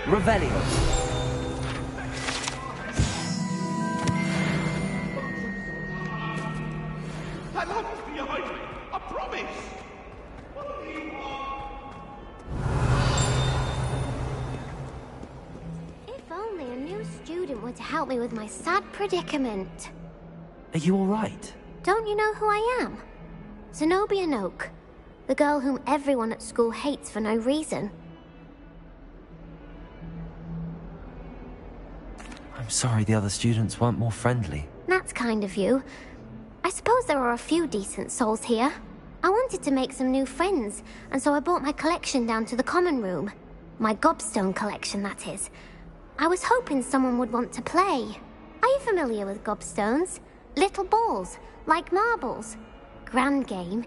Revelio. That must be behind me. I promise. If only a new student were to help me with my sad predicament. Are you all right? Don't you know who I am? Zenobia Noak, the girl whom everyone at school hates for no reason. I'm sorry the other students weren't more friendly. That's kind of you. I suppose there are a few decent souls here. I wanted to make some new friends, and so I brought my collection down to the common room. My gobstone collection, that is. I was hoping someone would want to play. Are you familiar with gobstones? Little balls, like marbles. Grand game.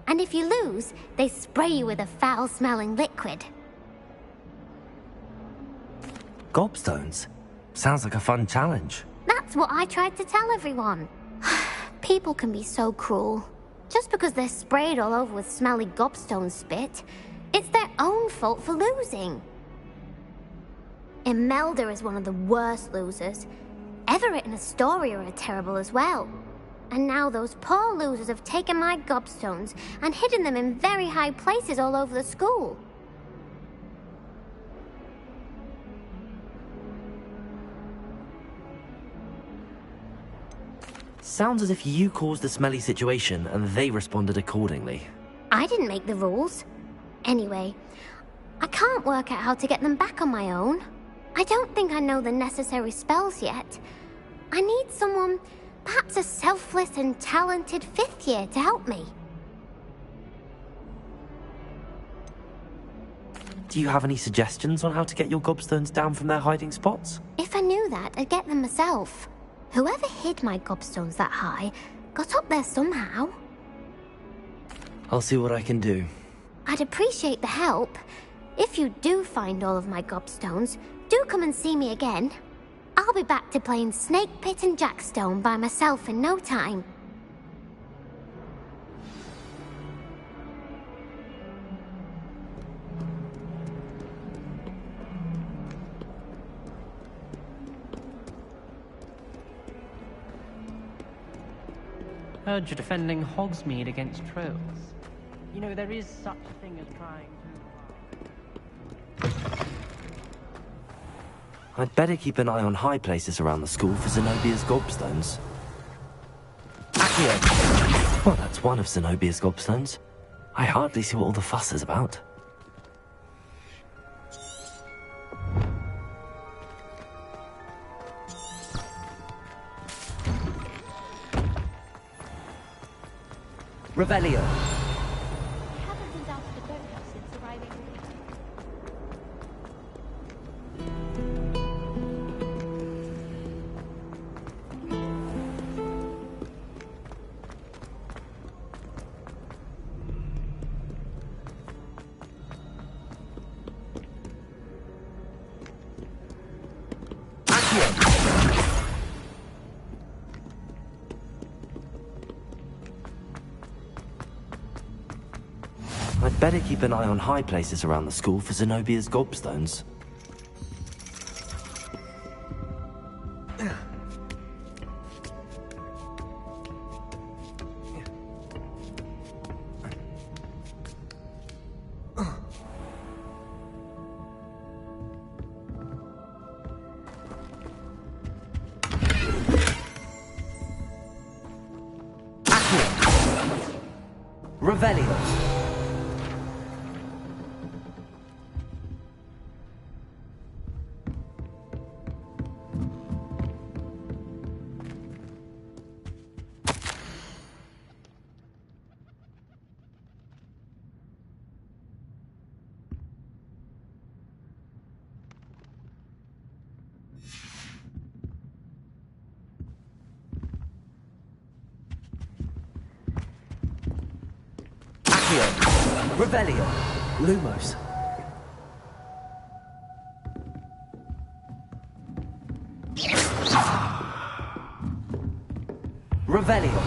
And if you lose, they spray you with a foul-smelling liquid. Gobstones? Sounds like a fun challenge. That's what I tried to tell everyone. People can be so cruel. Just because they're sprayed all over with smelly gobstone spit, it's their own fault for losing. Imelda is one of the worst losers. Everett and Astoria are terrible as well. And now those poor losers have taken my gobstones and hidden them in very high places all over the school. Sounds as if you caused the smelly situation and they responded accordingly. I didn't make the rules. Anyway, I can't work out how to get them back on my own. I don't think I know the necessary spells yet. I need someone, perhaps a selfless and talented 5th year to help me. Do you have any suggestions on how to get your gobstones down from their hiding spots? If I knew that, I'd get them myself. Whoever hid my gobstones that high got up there somehow. I'll see what I can do. I'd appreciate the help. If you do find all of my gobstones, do come and see me again. I'll be back to playing Snake Pit and Jackstone by myself in no time. Heard you're defending Hogsmeade against trolls. You know, there is such a thing as trying to... I'd better keep an eye on high places around the school for Zenobia's gobstones. Accio! Well, that's one of Zenobia's gobstones. I hardly see what all the fuss is about. Revelio. I haven't been down to the boathouse since arriving. I'd better keep an eye on high places around the school for Zenobia's gobstones. Revelio. Revelio. Lumos. Revelio.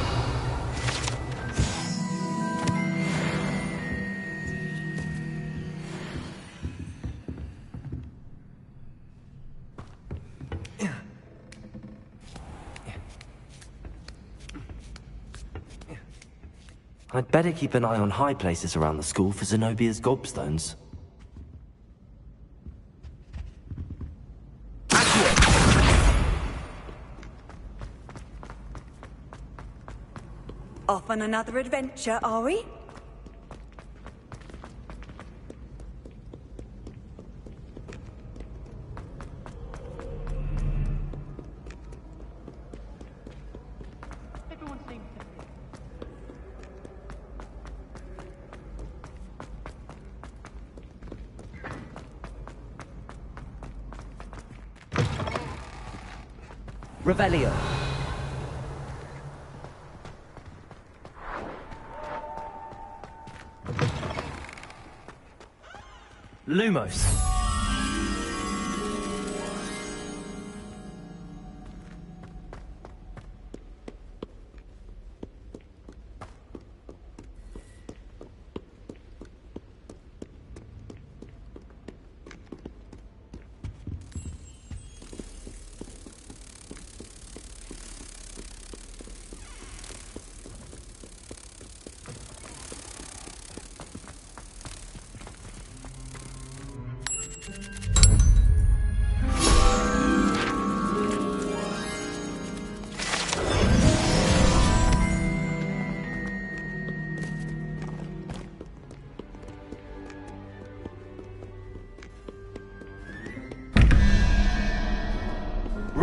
I'd better keep an eye on high places around the school for Zenobia's gobstones. Off on another adventure, are we? Everyone seems to... Revelio. Lumos.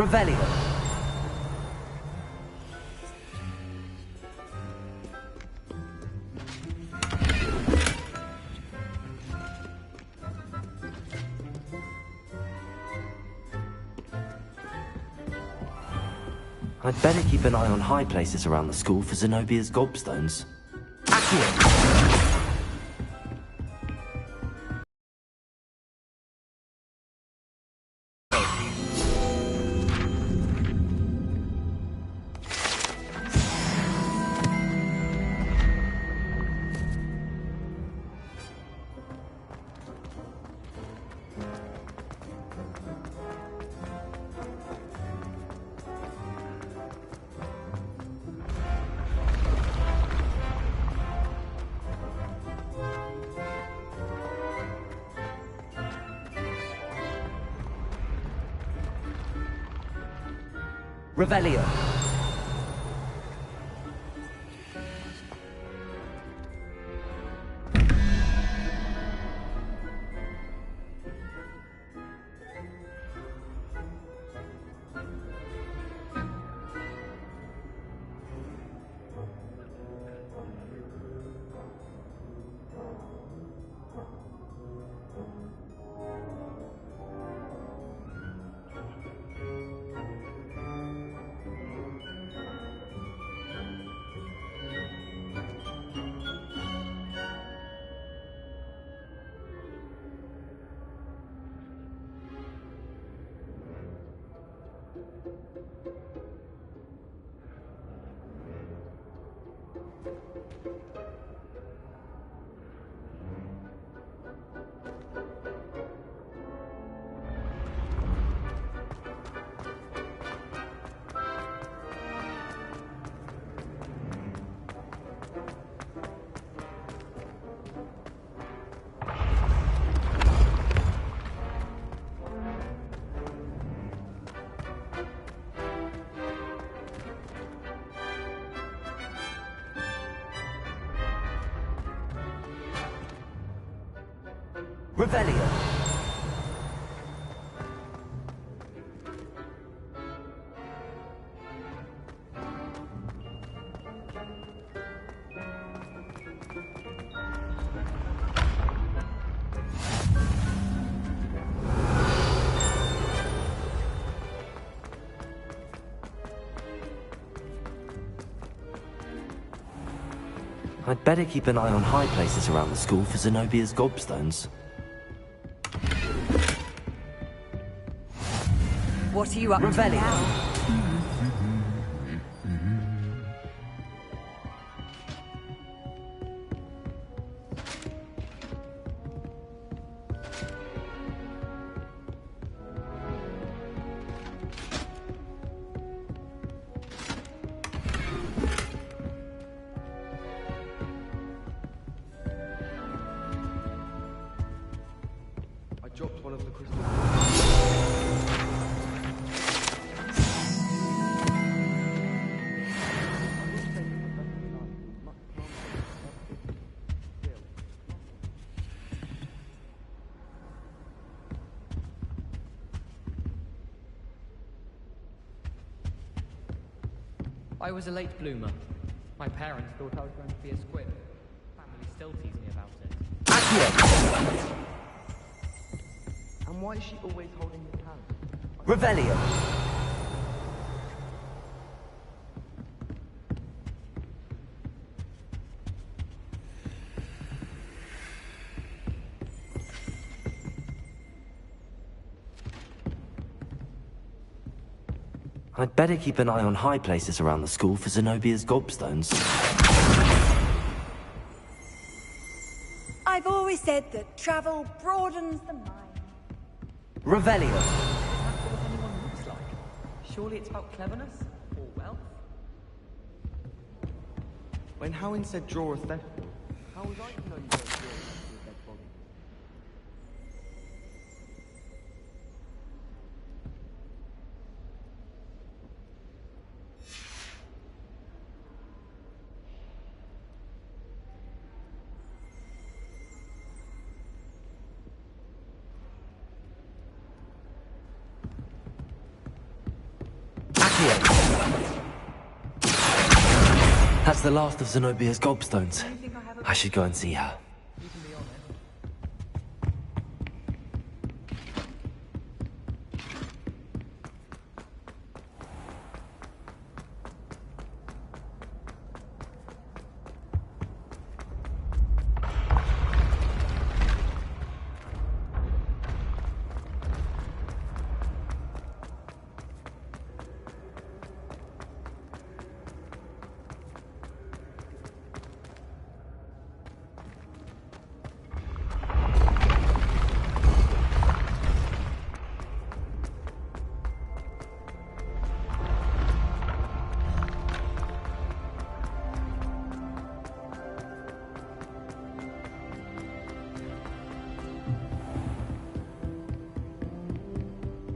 Revelio. I'd better keep an eye on high places around the school for Zenobia's gobstones. Revelio. Revelio. I'd better keep an eye on high places around the school for Zenobia's gobstones. What are you up to now? I dropped one of the crystals. I was a late bloomer. My parents thought I was going to be a squib. Family still tease me about it. And why is she always holding his hand? Revelio. I'd better keep an eye on high places around the school for Zenobia's gobstones. I've always said that travel broadens the mind. Revelio. Is that what anyone looks like? Surely it's about cleverness or wealth? When Howin said draw a theft, how was I to know you weren't drawing a dead body? That's the last of Zenobia's gobstones. I should go and see her.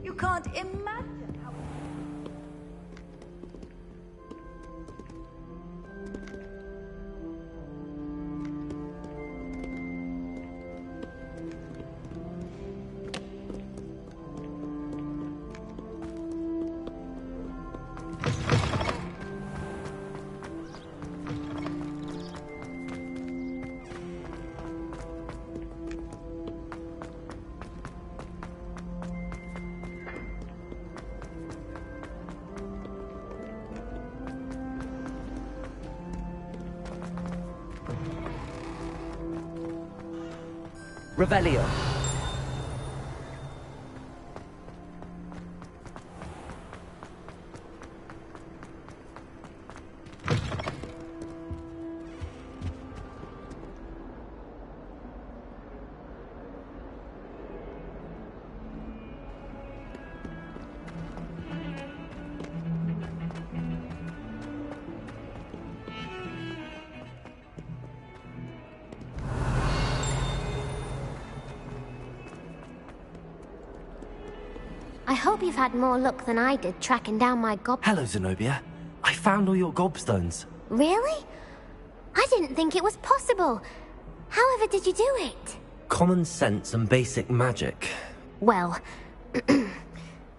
You can't imagine how... Revelio. I hope you've had more luck than I did tracking down my Hello, Zenobia. I found all your gobstones. Really? I didn't think it was possible. However did you do it? Common sense and basic magic. Well,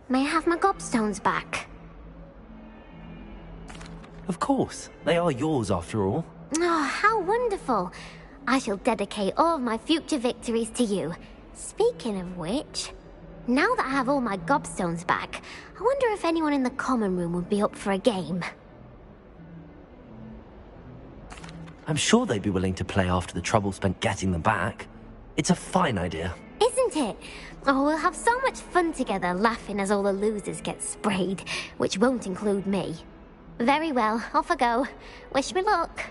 may I have my gobstones back? Of course. They are yours after all. Oh, how wonderful. I shall dedicate all of my future victories to you. Speaking of which, now that I have all my gobstones back, I wonder if anyone in the common room would be up for a game. I'm sure they'd be willing to play after the trouble spent getting them back. It's a fine idea. Isn't it? Oh, we'll have so much fun together laughing as all the losers get sprayed, which won't include me. Very well, off I go. Wish me luck.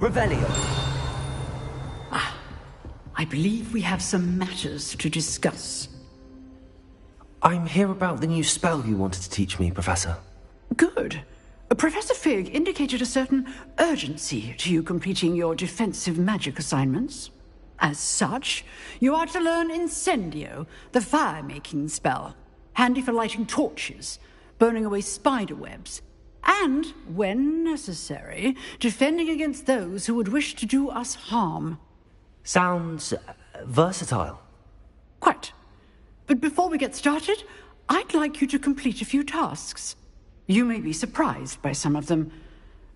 Revelio. I believe we have some matters to discuss. I'm here about the new spell you wanted to teach me, Professor. Good. Professor Fig indicated a certain urgency to you completing your defensive magic assignments. As such, you are to learn Incendio, the fire-making spell, handy for lighting torches, burning away spider webs, and, when necessary, defending against those who would wish to do us harm. Sounds versatile. Quite. But before we get started, I'd like you to complete a few tasks. You may be surprised by some of them.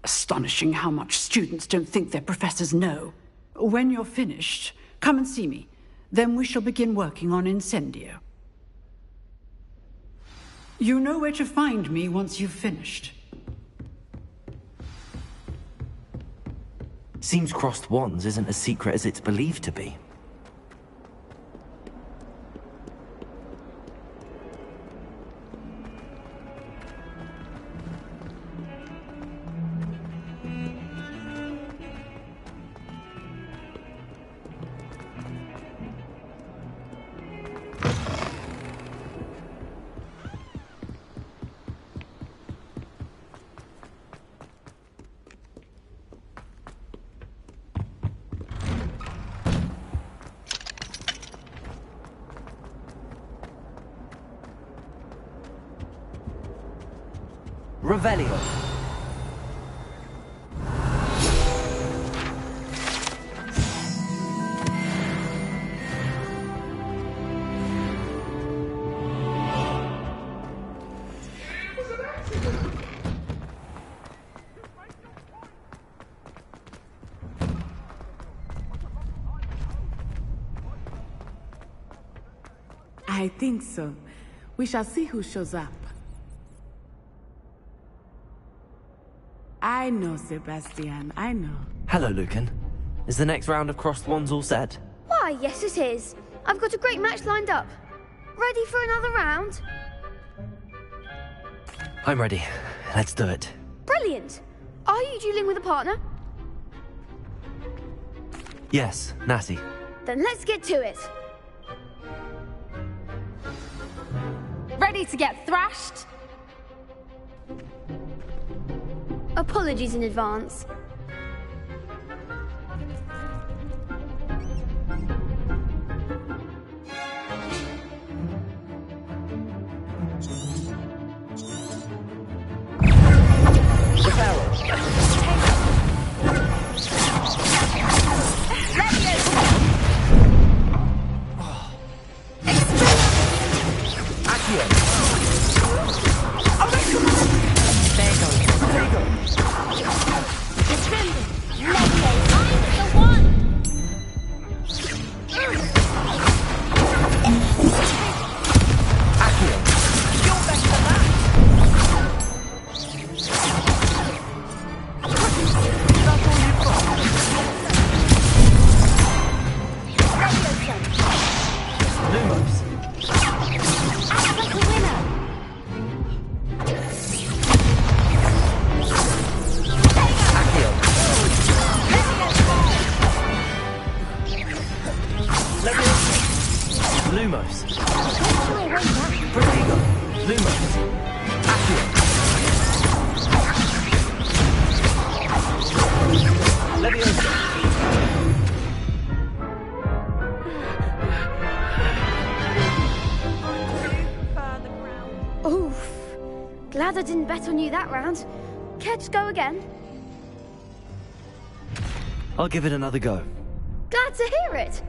Astonishing how much students don't think their professors know. When you're finished, come and see me. Then we shall begin working on Incendio. You know where to find me once you've finished. Seems crossed wands isn't as secret as it's believed to be. Revelio. I think so. We shall see who shows up. I know, Sebastian, I know. Hello, Lucan. Is the next round of crossed wands all set? Why, yes it is. I've got a great match lined up. Ready for another round? I'm ready. Let's do it. Brilliant. Are you dueling with a partner? Yes, Natty. Then let's get to it. Ready to get thrashed? Apologies in advance. Oof. Glad I didn't bet on you that round. Care to go again? I'll give it another go. Glad to hear it.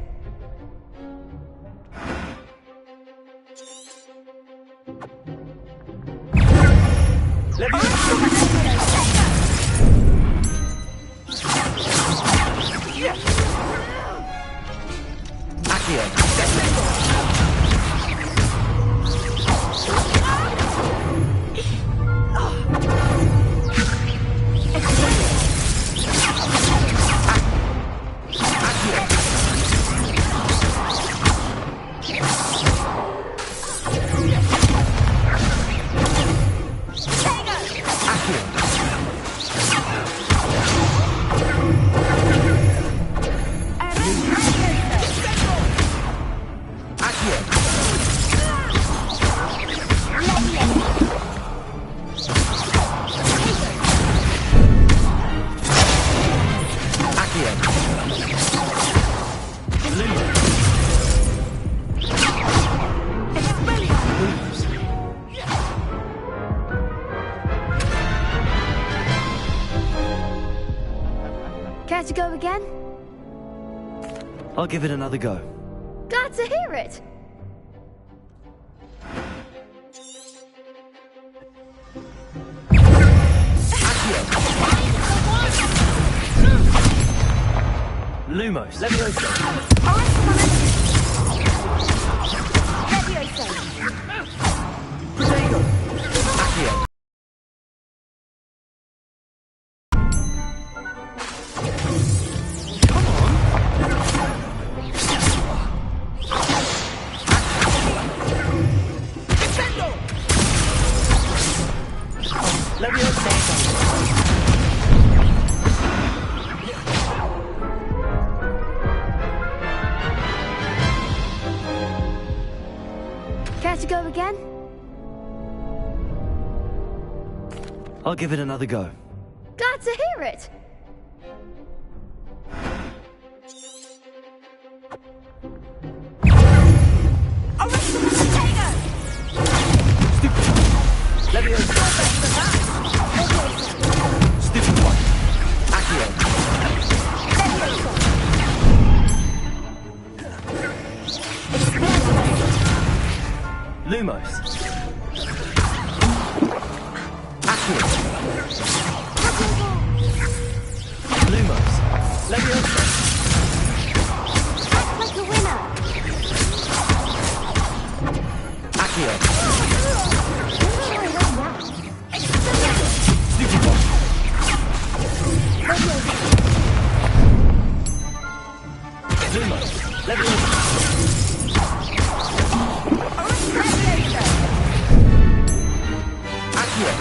Care to go again? I'll give it another go. Glad to hear it. Lumos, Leviosa. Leviosa. Protego. Accio. Care to go again? I'll give it another go. Glad to hear it. Leviosa. Stupid one. Accio. Lumos. Accio. Lumos. Leviosa. Act like a winner. Accio. Lumos. Leviosa. Accio.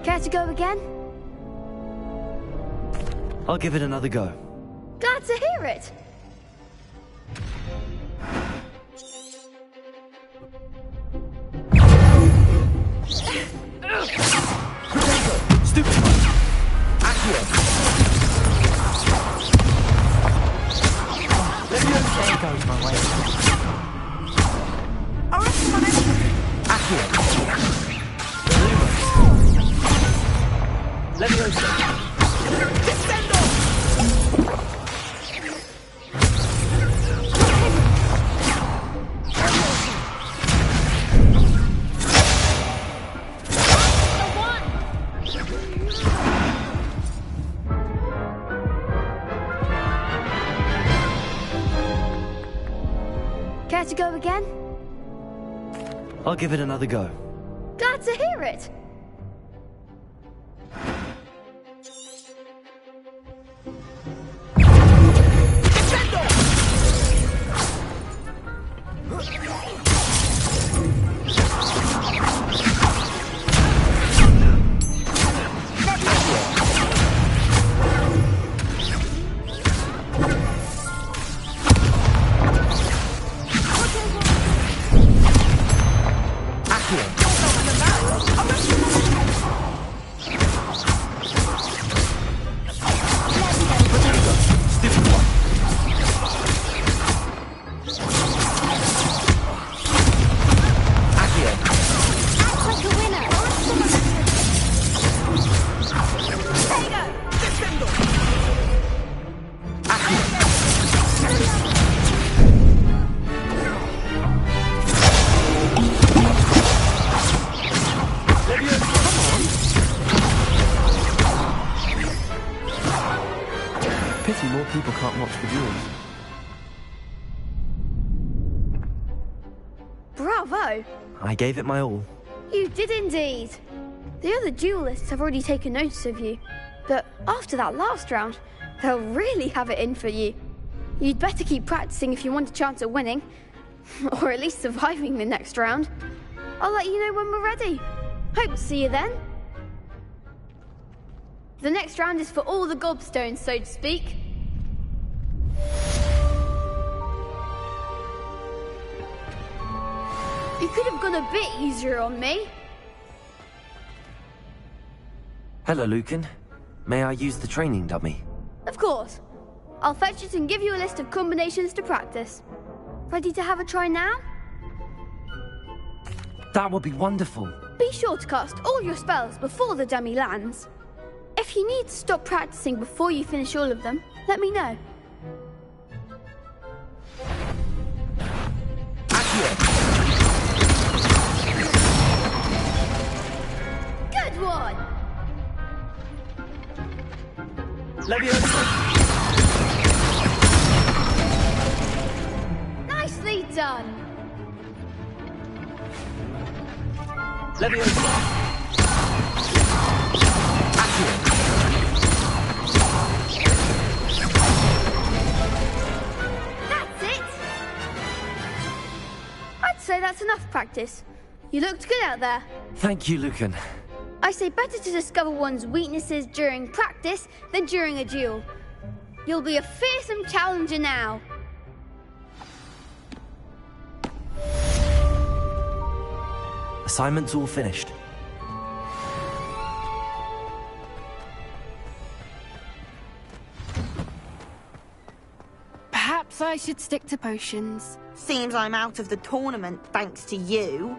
Care to go again? I'll give it another go. Glad to hear it. Stupid one. Accio. Leviosa. There goes my way. Accio. Leviosa. Descendo. Care to go again? I'll give it another go. Glad to hear it. Pity more people can't watch the duels. Bravo! I gave it my all. You did indeed. The other duelists have already taken notice of you, but after that last round, they'll really have it in for you. You'd better keep practicing if you want a chance at winning. Or at least surviving the next round. I'll let you know when we're ready. Hope to see you then. The next round is for all the gobstones, so to speak. You could have gone a bit easier on me. Hello, Lucan. May I use the training dummy? Of course. I'll fetch it and give you a list of combinations to practice. Ready to have a try now? That would be wonderful. Be sure to cast all your spells before the dummy lands. If you need to stop practicing before you finish all of them, let me know. Good one! Nicely done! That's it! I'd say that's enough practice. You looked good out there. Thank you, Lucan. I say better to discover one's weaknesses during practice than during a duel. You'll be a fearsome challenger now. Assignment's all finished. Perhaps I should stick to potions. Seems I'm out of the tournament thanks to you.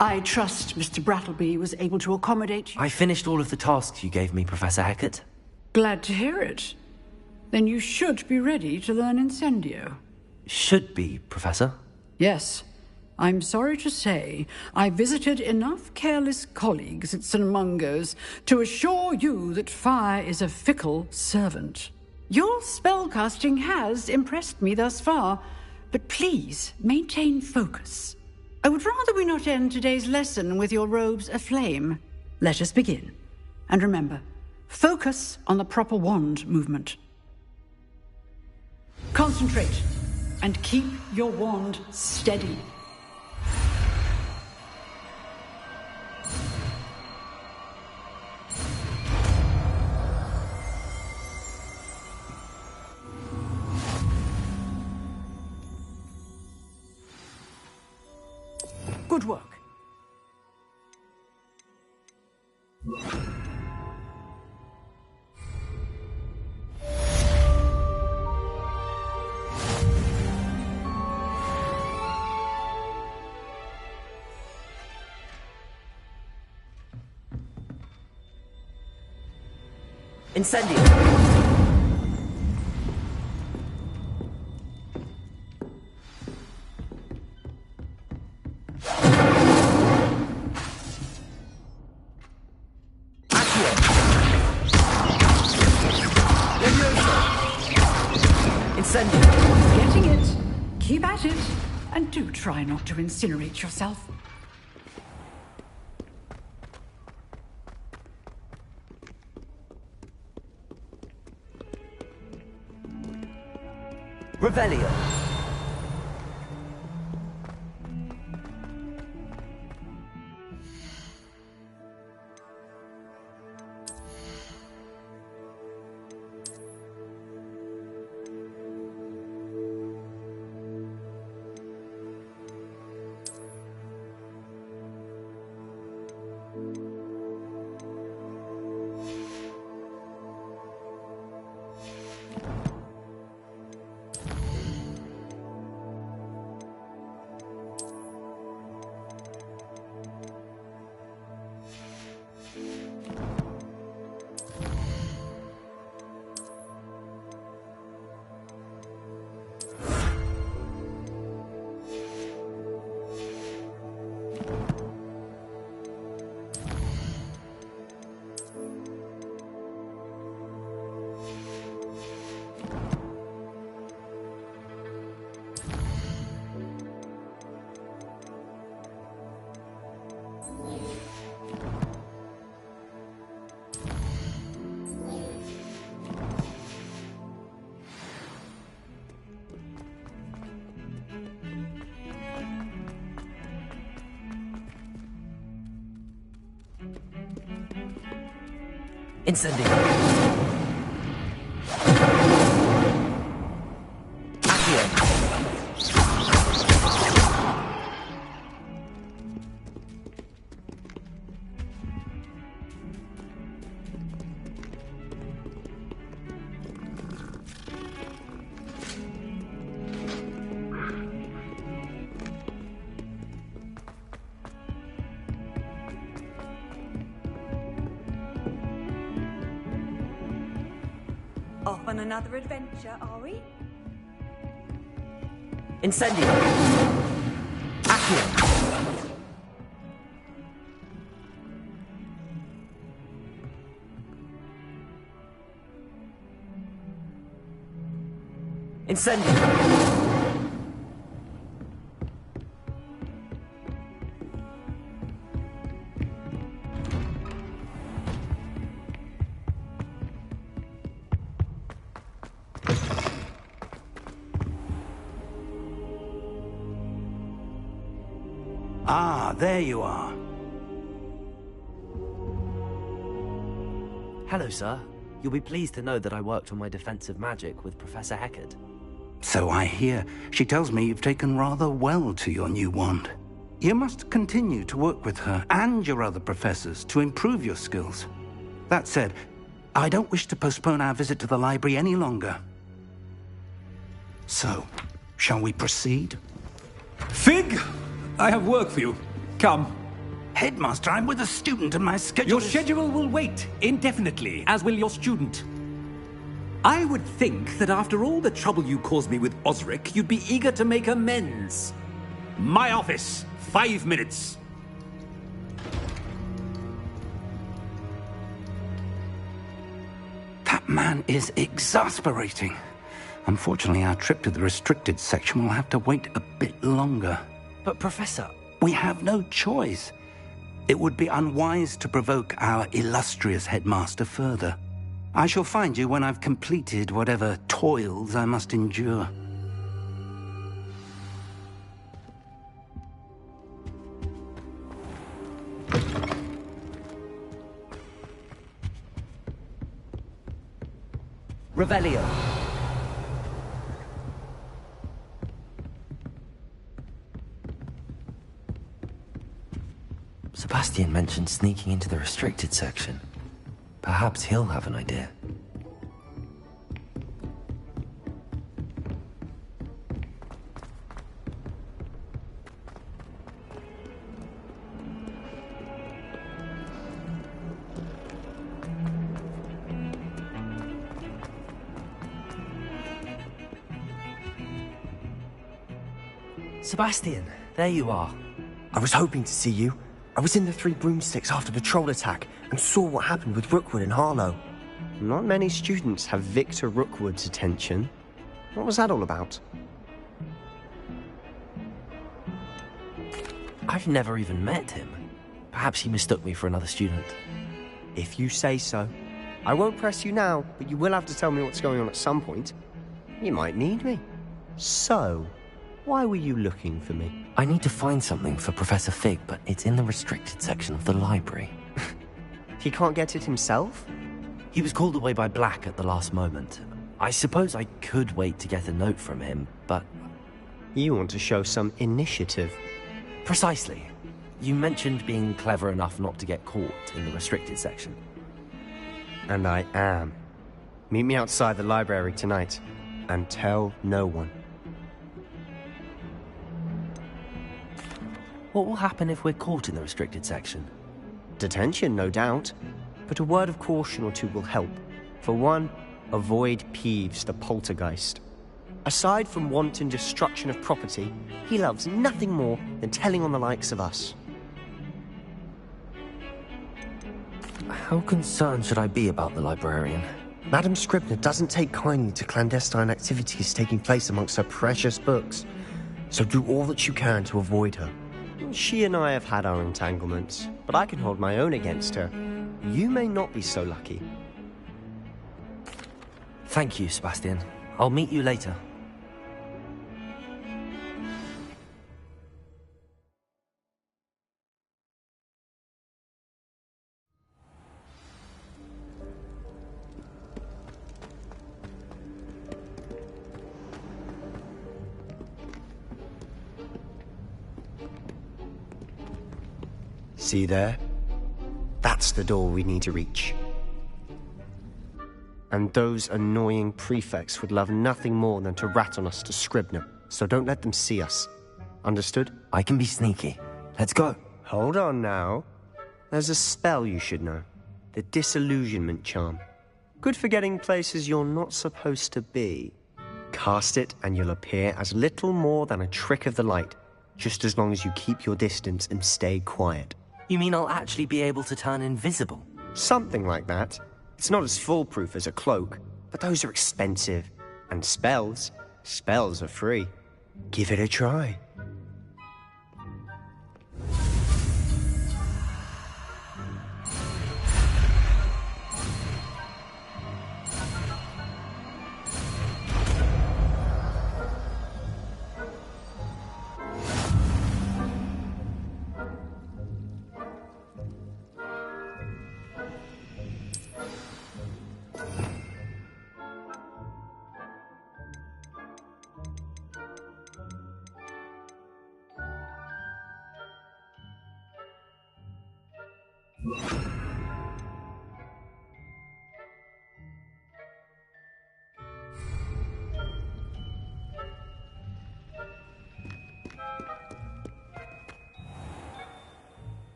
I trust Mr. Brattleby was able to accommodate you. I finished all of the tasks you gave me, Professor Hecat. Glad to hear it. Then you should be ready to learn Incendio. Should be, Professor. Yes. I'm sorry to say, I visited enough careless colleagues at St. Mungo's to assure you that fire is a fickle servant. Your spellcasting has impressed me thus far, but please maintain focus. I would rather we not end today's lesson with your robes aflame. Let us begin. And remember, focus on the proper wand movement. Concentrate, and keep your wand steady. Good work. Incendio! Getting it. Keep at it. And do try not to incinerate yourself. Revelio. Incendio. Accio. Off on another adventure, are we? Incendio. Accio. Incendio. Ah, there you are. Hello, sir. You'll be pleased to know that I worked on my defensive magic with Professor Heckard. So I hear. She tells me you've taken rather well to your new wand. You must continue to work with her and your other professors to improve your skills. That said, I don't wish to postpone our visit to the library any longer. So, shall we proceed? Fig! I have work for you. Come. Headmaster, I'm with a student and my schedule Your schedule will wait indefinitely, as will your student. I would think that after all the trouble you caused me with Osric, you'd be eager to make amends. My office. 5 minutes. That man is exasperating. Unfortunately, our trip to the restricted section will have to wait a bit longer. But, Professor... We have no choice. It would be unwise to provoke our illustrious headmaster further. I shall find you when I've completed whatever toils I must endure. Revelio. Sebastian mentioned sneaking into the restricted section. Perhaps he'll have an idea. Sebastian, there you are. I was hoping to see you. I was in the Three Broomsticks after the troll attack and saw what happened with Rookwood and Harlow. Not many students have Victor Rookwood's attention. What was that all about? I've never even met him. Perhaps he mistook me for another student. If you say so. I won't press you now, but you will have to tell me what's going on at some point. You might need me. So, why were you looking for me? I need to find something for Professor Fig, but it's in the restricted section of the library. He can't get it himself? He was called away by Black at the last moment. I suppose I could wait to get a note from him, but... You want to show some initiative. Precisely. You mentioned being clever enough not to get caught in the restricted section. And I am. Meet me outside the library tonight, and tell no one. What will happen if we're caught in the restricted section? Detention, no doubt. But a word of caution or two will help. For one, avoid Peeves, the poltergeist. Aside from wanton destruction of property, he loves nothing more than telling on the likes of us. How concerned should I be about the librarian? Madam Scribner doesn't take kindly to clandestine activities taking place amongst her precious books. So do all that you can to avoid her. She and I have had our entanglements, but I can hold my own against her. You may not be so lucky. Thank you, Sebastian. I'll meet you later. See there? That's the door we need to reach. And those annoying prefects would love nothing more than to rat on us to Scribner, so don't let them see us. Understood? I can be sneaky. Let's go. Hold on now. There's a spell you should know. The Disillusionment Charm. Good for getting places you're not supposed to be. Cast it and you'll appear as little more than a trick of the light, just as long as you keep your distance and stay quiet. You mean I'll actually be able to turn invisible? Something like that. It's not as foolproof as a cloak, but those are expensive. And spells are free. Give it a try.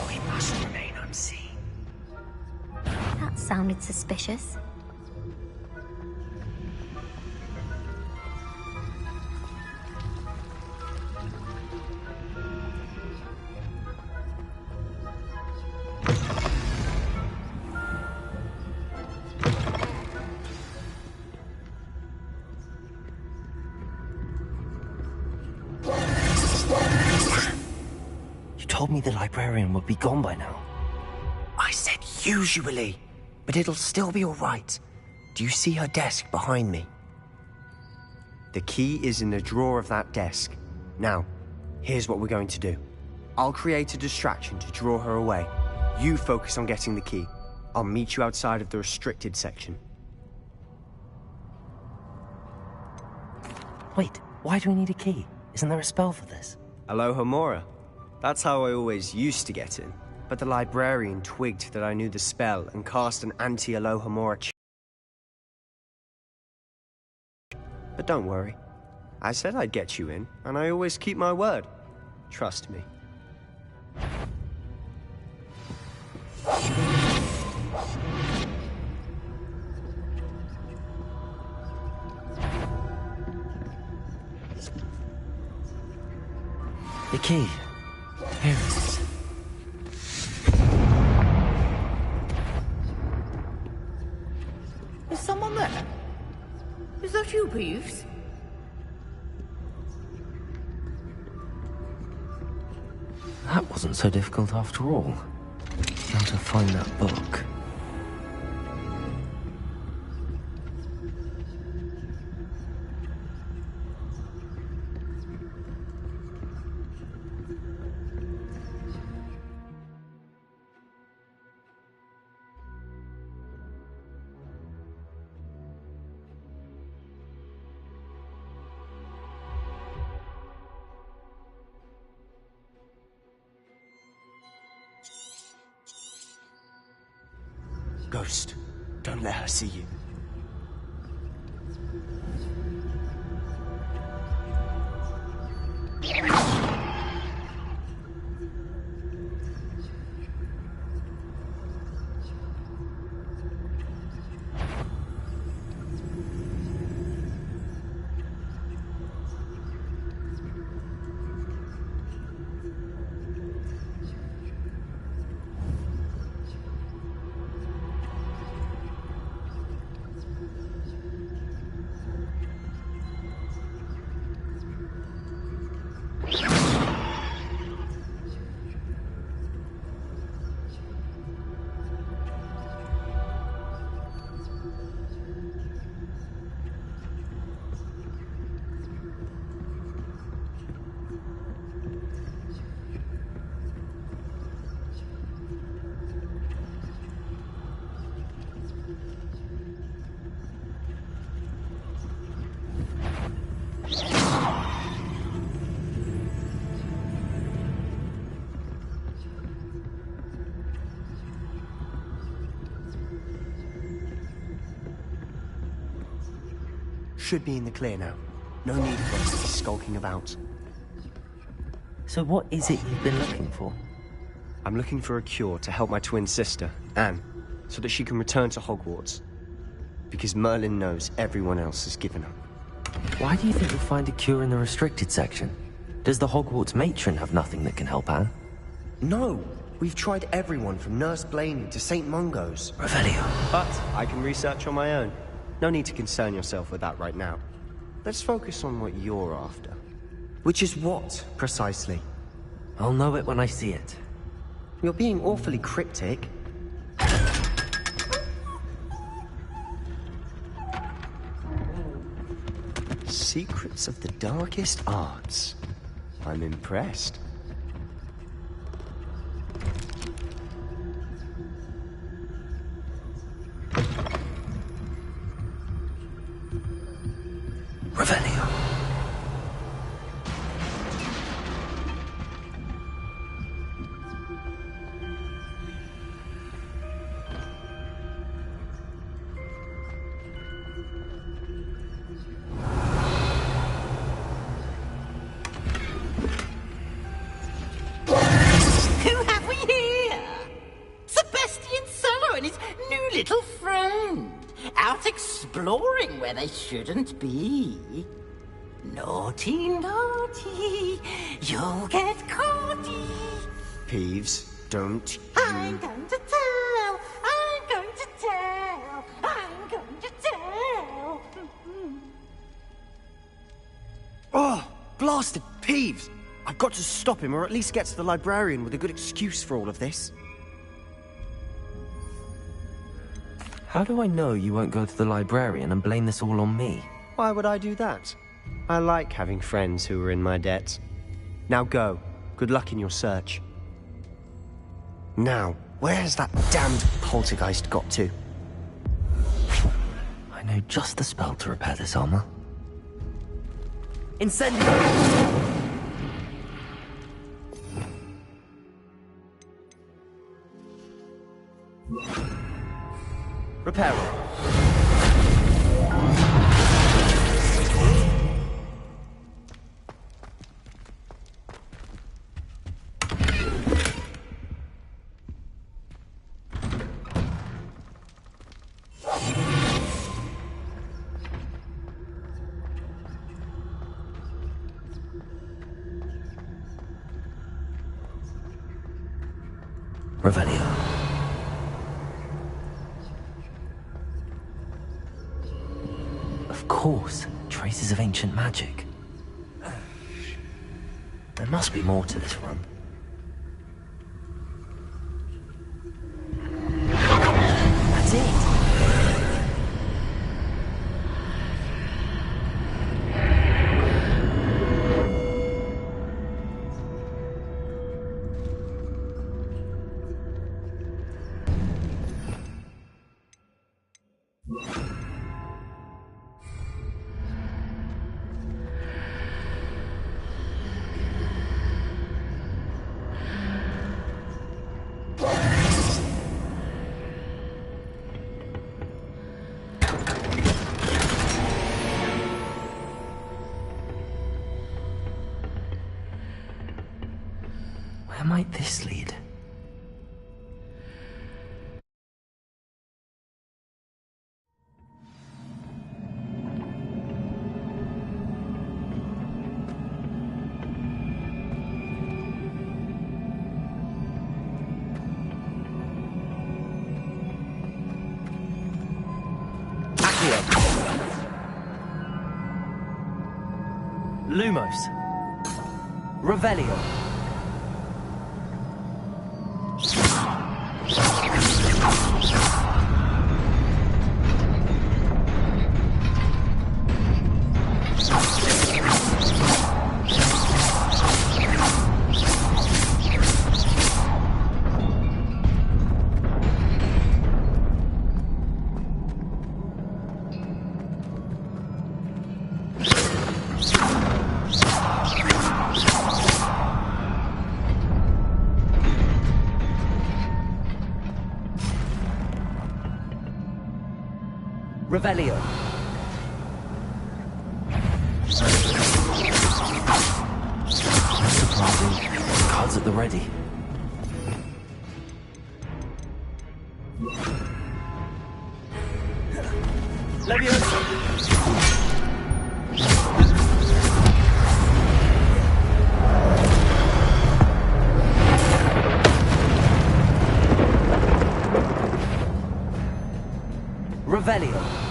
We must remain unseen. That sounded suspicious. You told me the librarian would be gone by now. I said usually, but it'll still be all right. Do you see her desk behind me? The key is in the drawer of that desk. Now, here's what we're going to do. I'll create a distraction to draw her away. You focus on getting the key. I'll meet you outside of the restricted section. Wait, why do we need a key? Isn't there a spell for this? Alohomora. That's how I always used to get in. But the librarian twigged that I knew the spell and cast an anti-Alohomora But don't worry. I said I'd get you in, and I always keep my word. Trust me. The key. Here it is. Is someone there? Is that you, Peeves? That wasn't so difficult after all. Now to find that book. Ghost, don't let her see you. should be in the clear now. No need for us to be skulking about. So what is it you've been looking for? I'm looking for a cure to help my twin sister, Anne, so that she can return to Hogwarts. Because Merlin knows everyone else has given up. Why do you think you'll find a cure in the restricted section? Does the Hogwarts matron have nothing that can help Anne? No! We've tried everyone from Nurse Blaney to St. Mungo's. Revelio. But I can research on my own. No need to concern yourself with that right now. Let's focus on what you're after. Which is what, precisely? I'll know it when I see it. You're being awfully cryptic. Secrets of the darkest arts. I'm impressed. Revelio. Who have we here? Sebastian Solo and his new little friend. Out exploring where they shouldn't be. Naughty, naughty, you'll get caughty. Peeves, don't I'm going to tell, I'm going to tell, I'm going to tell. Oh, blasted Peeves! I've got to stop him, or at least get to the librarian with a good excuse for all of this. How do I know you won't go to the librarian and blame this all on me? Why would I do that? I like having friends who are in my debt. Now go. Good luck in your search. Now, where's that damned poltergeist got to? I know just the spell to repair this armor. Incendio! Repair it. Revelio. Of course, traces of ancient magic. There must be more to this room. That's it! Where might this lead? Lumos. Revelio. Revelio. rising. Cards at the ready. Revelio.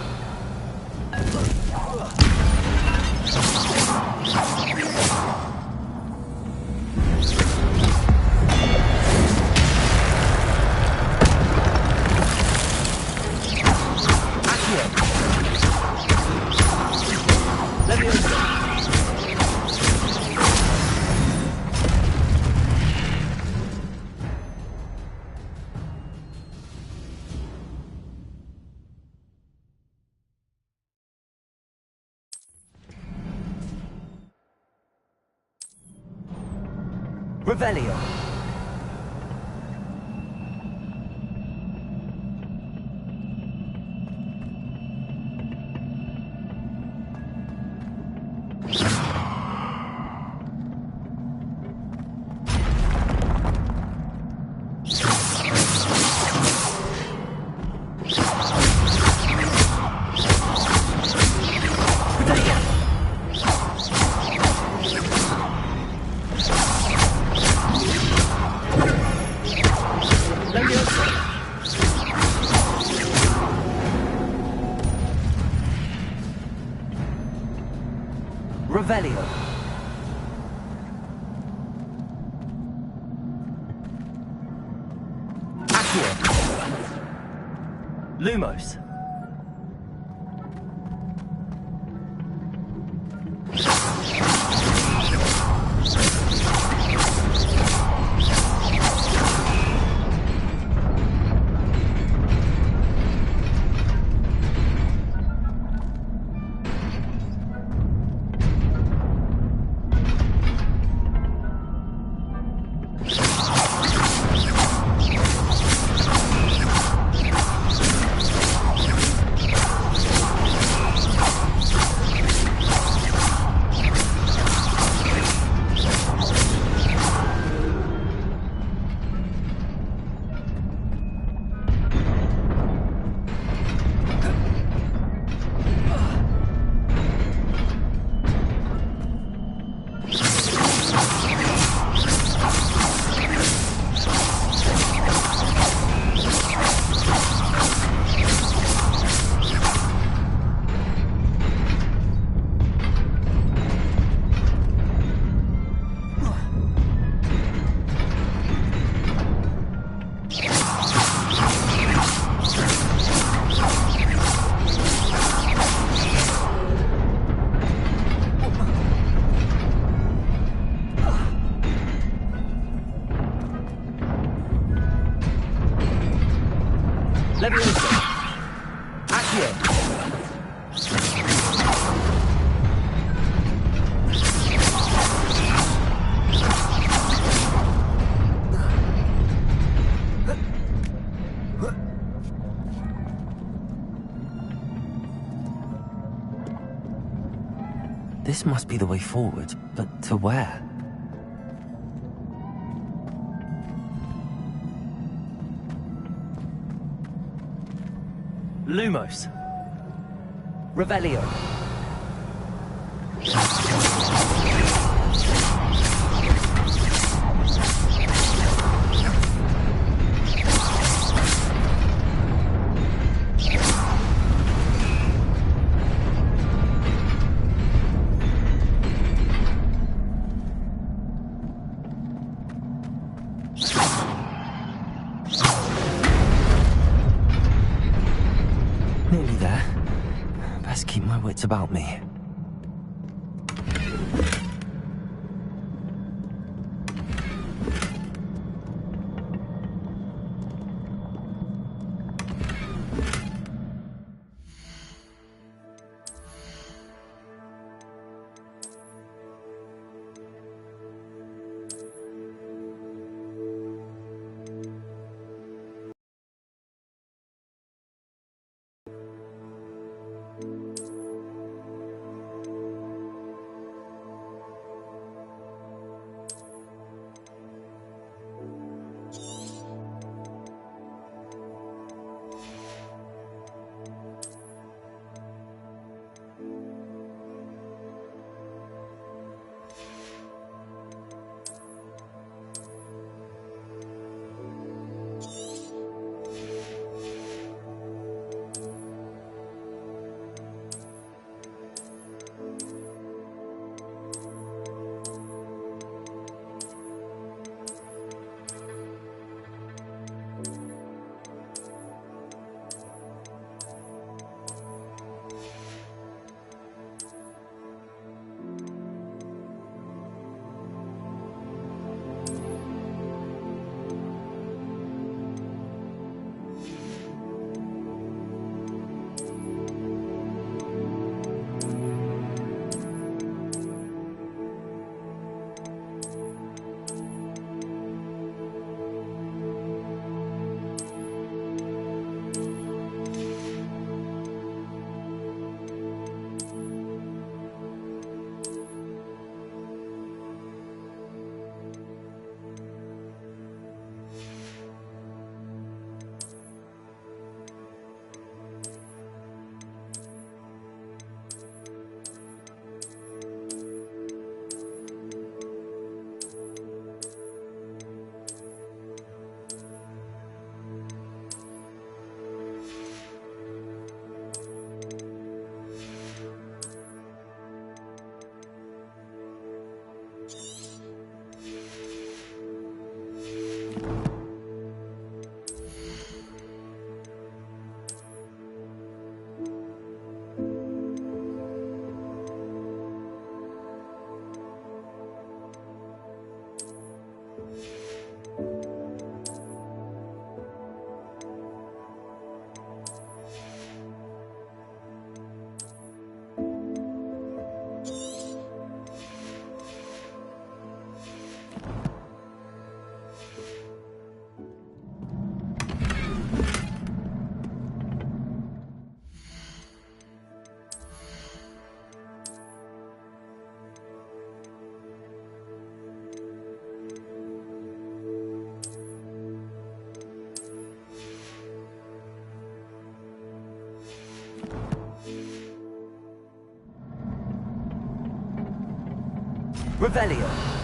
Revelio. Revelio. Accio. Lumos. Leviosa. Accio. This must be the way forward, but to where? Lumos. Revelio. Nearly there. Best keep my wits about me. Revelio.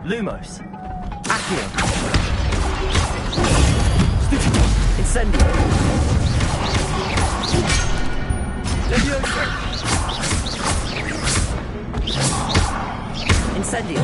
Lumos. Accio. Stupido. Incendio. Levioso. Incendio.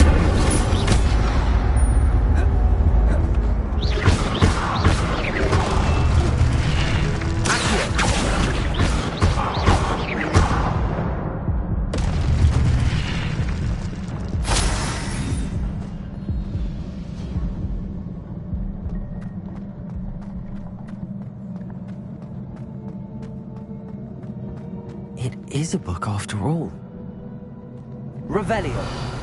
It is a book after all. Revelio.